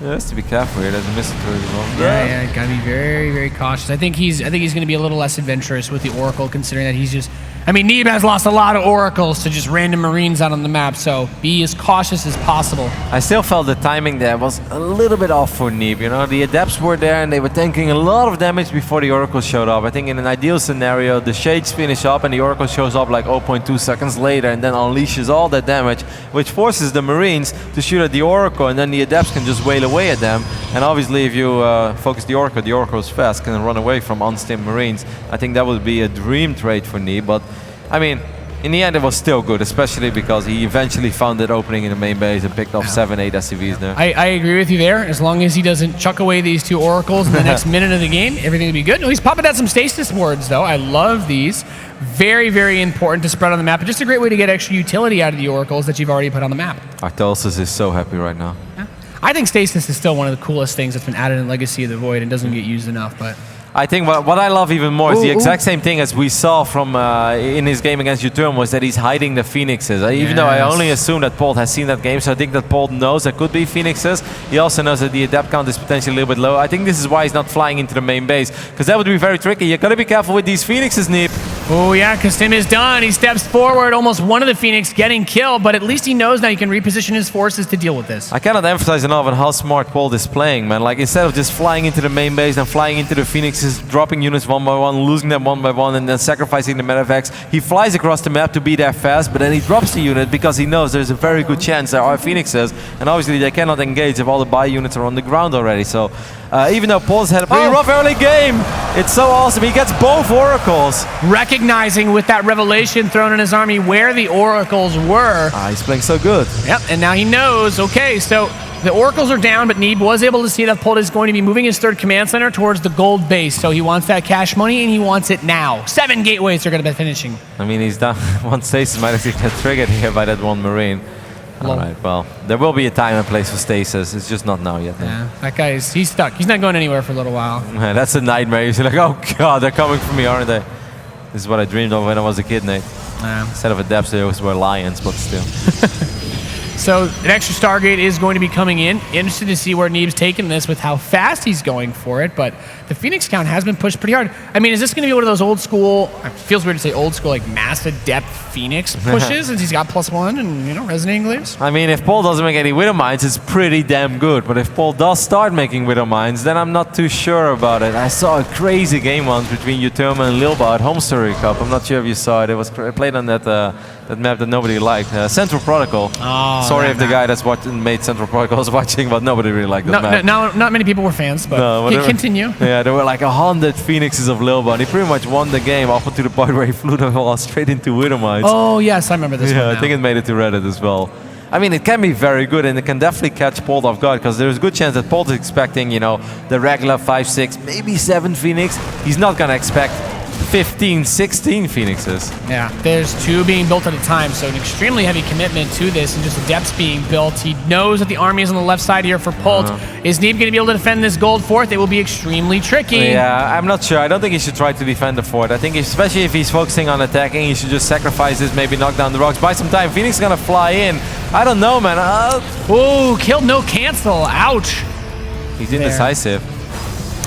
Yeah, has to be careful here. Doesn't miss it very well. Yeah, gotta be very, very cautious. I think he's going to be a little less adventurous with the Oracle, considering that he's just. I mean, Neeb has lost a lot of Oracles to just random Marines out on the map, so be as cautious as possible. I still felt the timing there was a little bit off for Neeb. The Adepts were there and they were tanking a lot of damage before the Oracle showed up. I think in an ideal scenario, the Shades finish up and the Oracle shows up like 0.2 seconds later and then unleashes all that damage, which forces the Marines to shoot at the Oracle, and then the Adepts can just wail away at them. And obviously, if you focus the Oracle is fast, can run away from unstimmed Marines. I think that would be a dream trade for Neeb, but I mean, in the end it was still good, especially because he eventually found that opening in the main base and picked off 7, 8 SCVs there. I agree with you there. As long as he doesn't chuck away these 2 Oracles in the next minute of the game, everything will be good. No, he's popping out some stasis wards though. I love these. Very, very important to spread on the map. But just a great way to get extra utility out of the Oracles that you've already put on the map. Artosis is so happy right now. Yeah. I think stasis is still one of the coolest things that's been added in Legacy of the Void and doesn't get used enough, but I think what I love even more is the exact same thing as we saw from in his game against Uturm, was that he's hiding the Phoenixes. Even though I only assume that Polt has seen that game, so I think that Polt knows there could be Phoenixes. He also knows that the Adept count is potentially a little bit low. I think this is why he's not flying into the main base, because that would be very tricky. You gotta be careful with these Phoenixes, Neeb. Oh yeah, because Tim is done. He steps forward, almost one of the Phoenix getting killed, but at least he knows now he can reposition his forces to deal with this. I cannot emphasize enough on how smart Polt is playing, man. Like, instead of just flying into the main base and flying into the Phoenixes, dropping units one by one, losing them one by one, and then sacrificing the medevacs, he flies across the map to be there fast, but then he drops the unit because he knows there's a very good chance there are Phoenixes, and obviously they cannot engage if all the buy units are on the ground already. So even though Polt's had a pretty rough early game, it's so awesome. He gets both Oracles. Recognizing with that revelation thrown in his army where the Oracles were. He's playing so good. Yep, and now he knows, okay, so the Oracles are down, but Neeb was able to see that Polt is going to be moving his 3rd command center towards the gold base, so he wants that cash money, and he wants it now. 7 gateways are going to be finishing. I mean, he's done. One stasis might actually get triggered here by that one Marine. All right, well, there will be a time and place for stasis. It's just not now yet. Yeah, that guy he's stuck. He's not going anywhere for a little while. Man, that's a nightmare. You're like, oh god, they're coming for me, aren't they? This is what I dreamed of when I was a kid, Nate. Instead of Adepts, they always were lions, but still. So an extra Stargate is going to be coming in. Interested to see where Neeb's taking this with how fast he's going for it, but the Phoenix count has been pushed pretty hard. I mean, is this going to be one of those old school, it feels weird to say old school, like mass adept Phoenix pushes since he's got +1 and, resonating glaives? I mean, if Polt doesn't make any Widow Mines, it's pretty damn good, but if Polt does start making Widow Mines, then I'm not too sure about it. I saw a crazy game once between Uturma and Lilba at Home Story Cup. I'm not sure if you saw it. It was played on that map that nobody liked, Central Protocol. Oh, sorry if the guy that's made Central Protocol is watching, but nobody really liked that map. No, not many people were fans, but continue. Yeah, there were like 100 Phoenixes of Lilba, and he pretty much won the game up to the point where he flew them all straight into Widow Mines. Oh yes, I remember this one now. I think it made it to Reddit as well. I mean, it can be very good, and it can definitely catch Polt off guard, because there's a good chance that Polt is expecting, the regular 5, 6, maybe 7 Phoenix. He's not going to expect 15, 16 Phoenixes. Yeah, there's 2 being built at a time, so an extremely heavy commitment to this and just the depths being built. He knows that the army is on the left side here for Polt. Is Neeb going to be able to defend this gold fort? It will be extremely tricky. Yeah, I'm not sure. I don't think he should try to defend the fort. I think especially if he's focusing on attacking, he should just sacrifice this, maybe knock down the rocks, buy some time. Phoenix is going to fly in. I don't know, man. Ooh, killed, no cancel. Ouch. He's indecisive.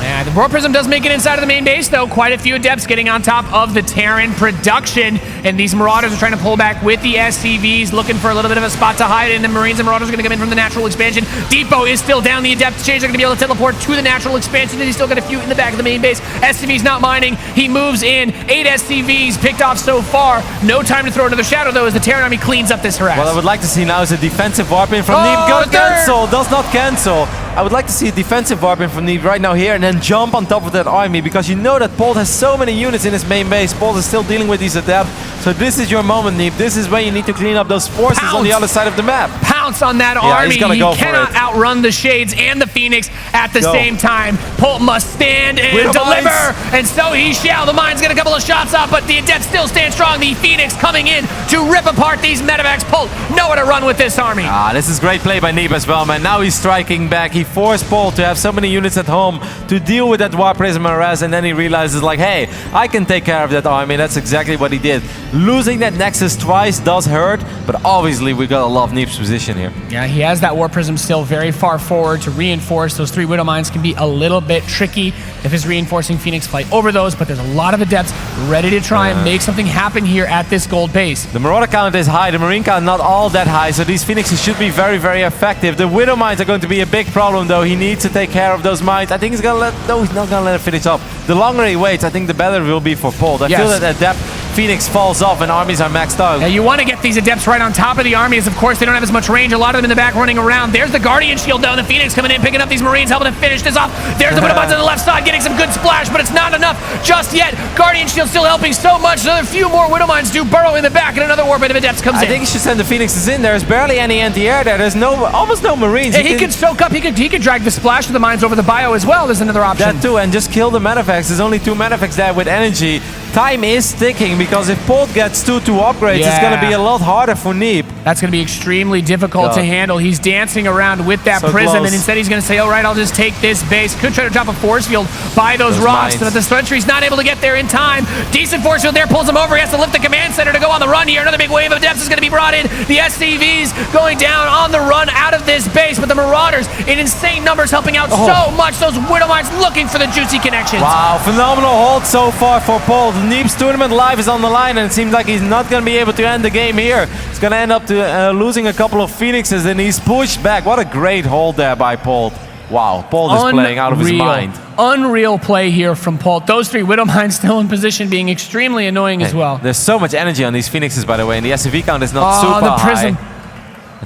Yeah, the Roar Prism does make it inside of the main base, though. Quite a few Adepts getting on top of the Terran production. And these Marauders are trying to pull back with the SCVs, looking for a little bit of a spot to hide in. The Marines and Marauders are going to come in from the natural expansion. Depot is still down. The Adept Exchange are going to be able to teleport to the natural expansion. And he's still got a few in the back of the main base. SCV's not mining. He moves in. 8 SCVs picked off so far. No time to throw another Shadow, though, as the Terran army cleans up this harass. What I would like to see now is a defensive warp in from Neeb. Go cancel. Does not cancel. I would like to see a defensive warp in from Neeb right now here and then jump on top of that army, because you know that Polt has so many units in his main base. Polt is still dealing with these Adepts. So this is your moment, Neeb. This is when you need to clean up those forces on the other side of the map. Pounce on that army. He cannot outrun the Shades and the Phoenix at the same time. Polt must stand and deliver. And so he shall. The Mine's get a couple of shots off, but the Adepts still stand strong. The Phoenix coming in to rip apart these medevacs. Polt nowhere to run with this army. This is great play by Neeb as well, man. Now he's striking back. He forced Polt to have so many units at home to deal with that War Prism harass, and then he realizes, like, hey, I can take care of that army. That's exactly what he did. Losing that Nexus twice does hurt, but obviously we gotta love Neeb's position here. Yeah, he has that War Prism still very far forward to reinforce. Those 3 Widow Mines can be a little bit tricky if his reinforcing Phoenix fly over those, but there's a lot of Adepts ready to try and make something happen here at this gold base. The Marauder count is high, the Marine count not all that high, so these Phoenixes should be very, very effective. The Widow Mines are going to be a big problem, though. He needs to take care of those mines. I think he's gonna let, no, he's not gonna let it finish up. The longer he waits, I think the better it will be for Polt. I feel that Adept Phoenix falls off and armies are maxed out. Yeah, you want to get these Adepts right on top of the army, as of course they don't have as much range. A lot of them in the back running around. There's the Guardian Shield down. The Phoenix coming in, picking up these Marines, helping to finish this off. There's the Widow Mines on the left side, getting some good splash, but it's not enough just yet. Guardian Shield still helping so much. Another few more Widow Mines do burrow in the back, and another Warband of Adepts comes in. I think he should send the Phoenixes in. There's barely any anti-air there. There's almost no Marines. Yeah, he could soak up. He could drag the splash of the Mines over the bio as well. There's another option. That too, and just kill the Medevacs. There's only 2 Medevacs there with energy. Time is ticking, because if Polt gets 2 upgrades, it's going to be a lot harder for Neeb. That's going to be extremely difficult to handle. He's dancing around with that prism, and instead he's going to say, all right, I'll just take this base. Could try to drop a force field by those rocks, but the Sentry's not able to get there in time. Decent force field there, pulls him over. He has to lift the command center to go on the run here. Another big wave of Adepts is going to be brought in. The SCVs going down on the run out of this base, but the Marauders in insane numbers helping out so much. Those Widow Mines looking for the juicy connections. Wow, phenomenal hold so far for Polt. Neeb's tournament life is on the line, and it seems like he's not going to be able to end the game here. He's going to end up losing a couple of Phoenixes, and he's pushed back. What a great hold there by Polt. Wow, Polt is playing out of his mind. Unreal play here from Polt. Those 3 Widow Mines still in position, being extremely annoying as well. There's so much energy on these Phoenixes, by the way, and the SCV count is not super the prism. high.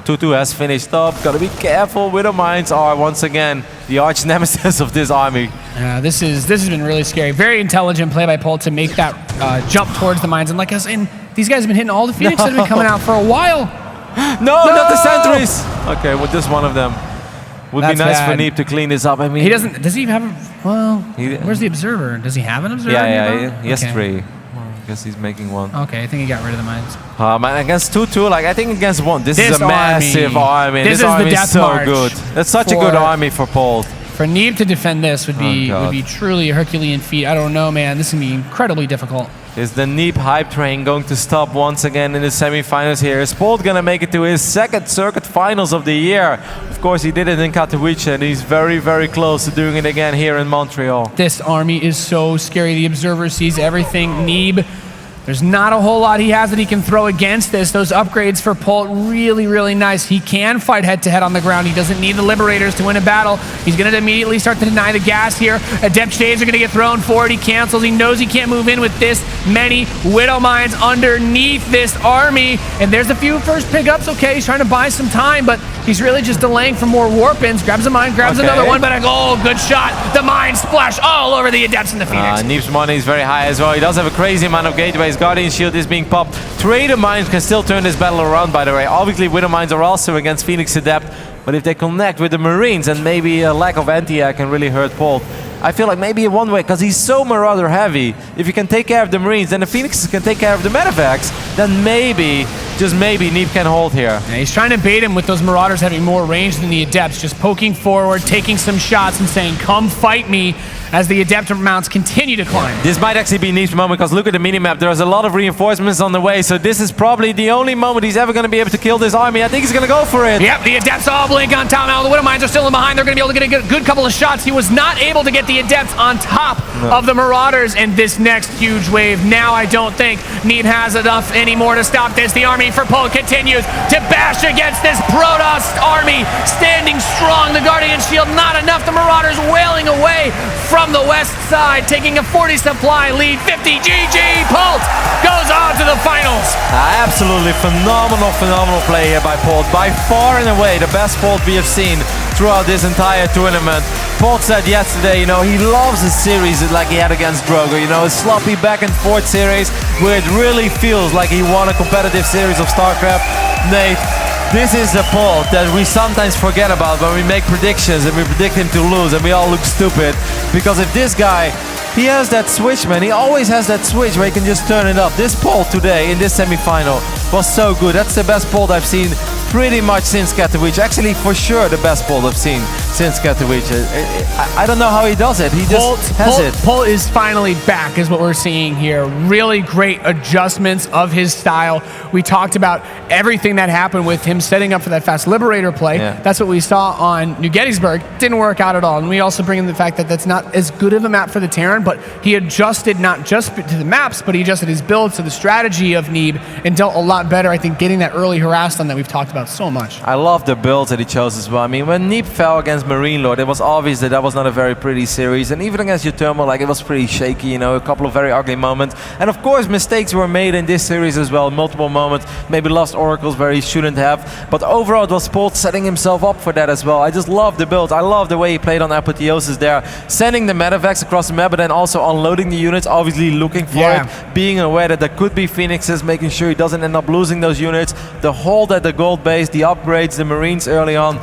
2-2 has finished up. Gotta be careful. Widow Mines are once again the arch nemesis of this army. This has been really scary. Very intelligent play by Polt to make that jump towards the mines. And like I was saying, these guys have been hitting all the Phoenix that have been coming out for a while. No, not the sentries. Okay, well, just one of them. Would be nice for Neeb to clean this up. I mean, he doesn't. Does he have a? Well, where's the observer? Does he have an observer? Yeah, he has 3. I guess he's making 1. Okay, I think he got rid of the mines. Man, against 2-2, like I think against 1, this is a massive army. This army is so good. That's such a good army for Polt. For Neeb to defend this would be truly a Herculean feat. I don't know, man. This is going to be incredibly difficult. Is the Neeb hype train going to stop once again in the semifinals here? Is Polt going to make it to his 2nd circuit finals of the year? Of course, he did it in Katowice, and he's very, very close to doing it again here in Montreal. This army is so scary. The observer sees everything. Neeb, there's not a whole lot he has that he can throw against this. Those upgrades for Polt, really, really nice. He can fight head-to-head on the ground. He doesn't need the Liberators to win a battle. He's going to immediately start to deny the gas here. Adept Shades are going to get thrown forward. He cancels. He knows he can't move in with this many Widow Mines underneath this army. And there's a few first pickups. Okay, he's trying to buy some time, but he's really just delaying for more warp-ins. Grabs a mine, grabs another one, but good shot. The mine splash all over the Adepts in the Phoenix. Neeb's money is very high as well. He does have a crazy amount of gateways. Guardian Shield is being popped. Trader Mines can still turn this battle around, by the way. Obviously, Widow Mines are also against Phoenix Adept, but if they connect with the Marines, and maybe a lack of anti-air can really hurt Polt. I feel like maybe a one-way, because he's so Marauder heavy. If you can take care of the Marines, then the Phoenixes can take care of the Medivacs, then maybe, just maybe, Neeb can hold here. Yeah, he's trying to bait him with those Marauders having more range than the Adepts, just poking forward, taking some shots and saying, come fight me, as the Adept mounts continue to climb. This might actually be Neeb's moment, because look at the minimap, there's a lot of reinforcements on the way, so this is probably the only moment he's ever going to be able to kill this army. I think he's going to go for it. Yep, the Adepts all blink on top. Now the Widow Mines are still in behind. They're going to be able to get a good couple of shots. He was not able to get the Adepts on top of the Marauders in this next huge wave. Now I don't think Neeb has enough anymore to stop this. The army for Polt continues to bash against this Protoss army, standing strong. The Guardian Shield not enough. The Marauders wailing away from the west side, taking a 40 supply lead. 50 GG. Polt goes on to the finals. Absolutely phenomenal play here by Polt. By far and away the best Polt we have seen throughout this entire tournament. Polt said yesterday, you know, he loves his series like he had against Drogo, you know, a sloppy back and forth series where it really feels like he won a competitive series of StarCraft. Nate, this is the Polt that we sometimes forget about when we make predictions and we predict him to lose and we all look stupid. Because if this guy, he has that switch, man. He always has that switch where he can just turn it up. This Polt today in this semi-final was so good. That's the best Polt I've seen pretty much since Katowice. Actually, for sure, the best Polt I've seen since Katowice. I don't know how he does it. He just has it. Polt is finally back, is what we're seeing here. Really great adjustments of his style. We talked about everything that happened with him setting up for that fast Liberator play. Yeah. That's what we saw on New Gettysburg. Didn't work out at all. And we also bring in the fact that that's not as good of a map for the Terran, but he adjusted not just to the maps, but he adjusted his build to the strategy of Neeb and dealt a lot better, I think, getting that early harass on that we've talked about so much. I love the builds that he chose as well. I mean, when Neeb fell against Marine Lord, it was obvious that that was not a very pretty series. And even against Utermo, like, it was pretty shaky, you know, a couple of very ugly moments. And of course, mistakes were made in this series as well, multiple moments. Maybe lost Oracles where he shouldn't have. But overall, it was Polt setting himself up for that as well. I just love the build. I love the way he played on Apotheosis there, sending the Medivacs across the map, but then also unloading the units, obviously looking for it, being aware that there could be Phoenixes, making sure he doesn't end up losing those units. The hold at the gold base, the upgrades, the Marines early on.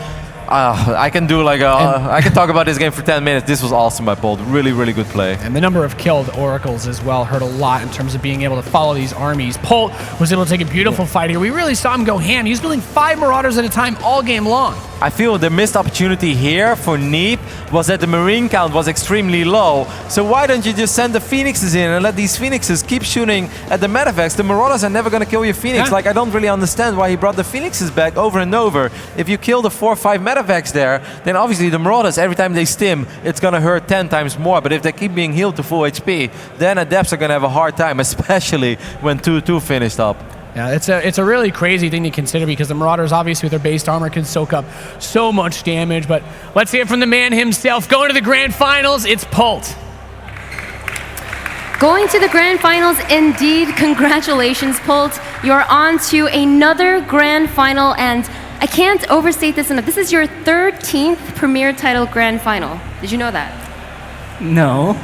I can do like I can talk about this game for 10 minutes. This was awesome by Polt. Really, really good play. And the number of killed Oracles as well hurt a lot in terms of being able to follow these armies. Polt was able to take a beautiful fight here. We really saw him go ham. He was building 5 Marauders at a time all game long. I feel the missed opportunity here for Neeb was that the Marine count was extremely low. So why don't you just send the Phoenixes in and let these Phoenixes keep shooting at the Medivacs? The Marauders are never going to kill your Phoenix. Like, I don't really understand why he brought the Phoenixes back over and over. If you kill the 4 or 5 Medivacs there, then obviously the Marauders, every time they stim, it's going to hurt 10 times more. But if they keep being healed to full HP, then Adepts are going to have a hard time, especially when 2-2 finished up. Yeah, it's a really crazy thing to consider because the Marauders, obviously, with their based armor, can soak up so much damage. But let's hear from the man himself. Going to the grand finals, it's Polt. Going to the grand finals, indeed. Congratulations, Polt. You're on to another grand final, and I can't overstate this enough. This is your 13th Premier Title grand final. Did you know that? No.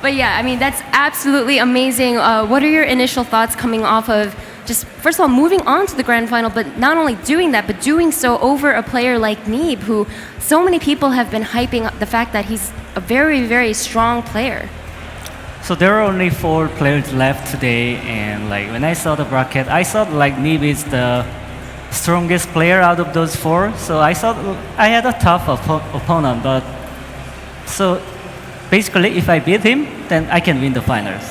But yeah, I mean, that's absolutely amazing. What are your initial thoughts coming off of just, first of all, moving on to the grand final, but not only doing that, but doing so over a player like Neeb, who so many people have been hyping up the fact that he's a very, very strong player. So there are only 4 players left today, and like when I saw the bracket, I thought like Neeb is the strongest player out of those 4. So I thought I had a tough opponent, but so basically, if I beat him, then I can win the finals.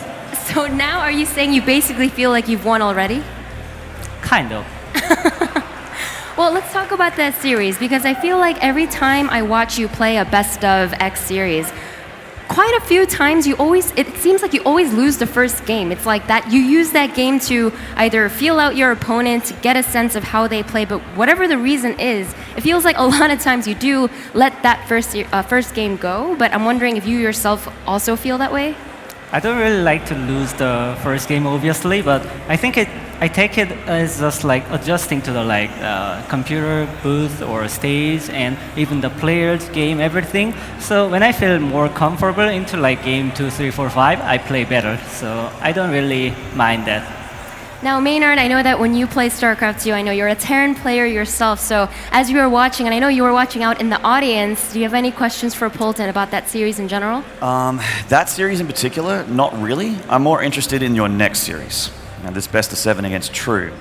So now are you saying you basically feel like you've won already? Kind of. Well, let's talk about that series, because I feel like every time I watch you play a best of X series, quite a few times it seems like you always lose the first game. It's like that you use that game to either feel out your opponent, get a sense of how they play, but whatever the reason is, it feels like a lot of times you do let that first game go, but I'm wondering if you yourself also feel that way? I don't really like to lose the first game, obviously, but I take it as just like adjusting to the like computer booth or stage and even the players, game, everything. So when I feel more comfortable into like game 2, 3, 4, 5, I play better. So I don't really mind that. Now, Maynard, I know that when you play StarCraft 2, I know you're a Terran player yourself. So as you were watching, and I know you were watching out in the audience, do you have any questions for Polt about that series in general? That series in particular, not really. I'm more interested in your next series. Now, this best of 7 against True.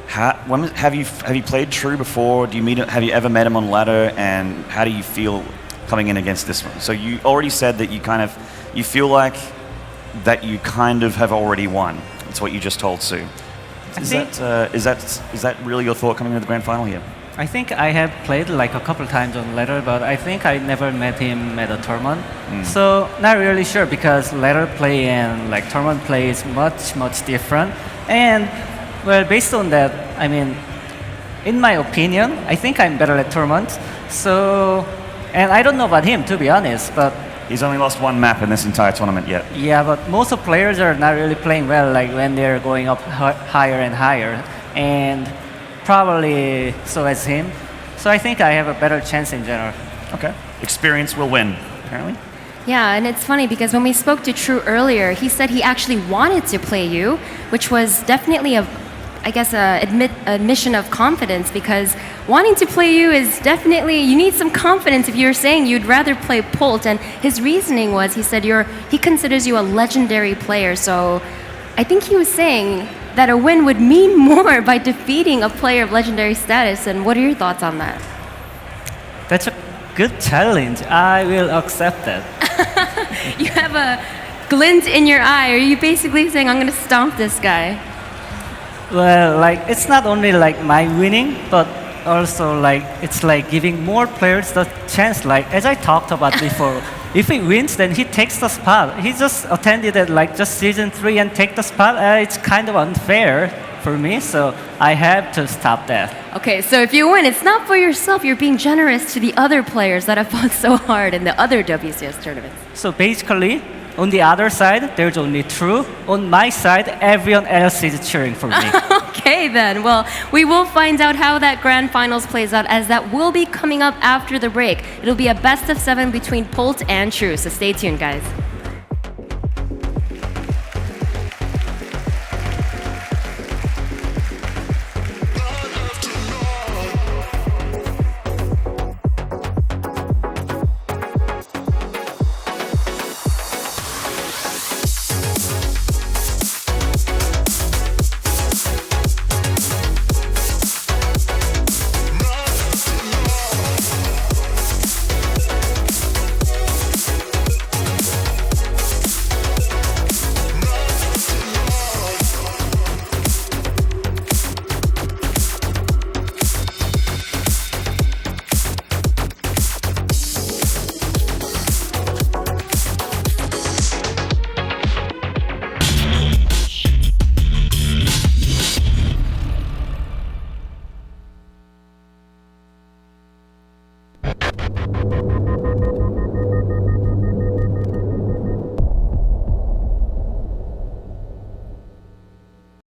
Have you played True before? Have you ever met him on ladder? And how do you feel coming in against this one? So you already said that you feel like that you kind of have already won. That's what you just told Sue. Is that really your thought coming into the grand final here? I think I have played like a couple times on ladder, but I think I never met him at a tournament. So not really sure, because ladder play and like tournament play is much different. And well, based on that, I mean, in my opinion, I think I'm better at tournaments. So, and I don't know about him, to be honest, but he's only lost one map in this entire tournament yet. Yeah, but most of players are not really playing well, like when they're going up higher and higher, and probably so as him. So I think I have a better chance in general. Okay. Experience will win, apparently. Yeah, and it's funny because when we spoke to True earlier, he said he actually wanted to play you, which was definitely a admission of confidence, because wanting to play you is definitely, you need some confidence if you're saying you'd rather play Polt. And his reasoning was, he said he considers you a legendary player. So I think he was saying that a win would mean more by defeating a player of legendary status. And what are your thoughts on that? That's a good challenge. I will accept that. You have a glint in your eye. Are you basically saying, I'm going to stomp this guy? Well, like, it's not only like my winning, but also like it's like giving more players the chance. Like as I talked about before, if he wins, then he takes the spot. He just attended at like just season 3 and take the spot. It's kind of unfair for me, so I have to stop that. Okay, so if you win, it's not for yourself. You're being generous to the other players that have fought so hard in the other WCS tournaments. So basically, on the other side, there's only True. On my side, everyone else is cheering for me. Okay then, well, we will find out how that grand finals plays out, as that will be coming up after the break. It'll be a best of 7 between Polt and True, so stay tuned, guys.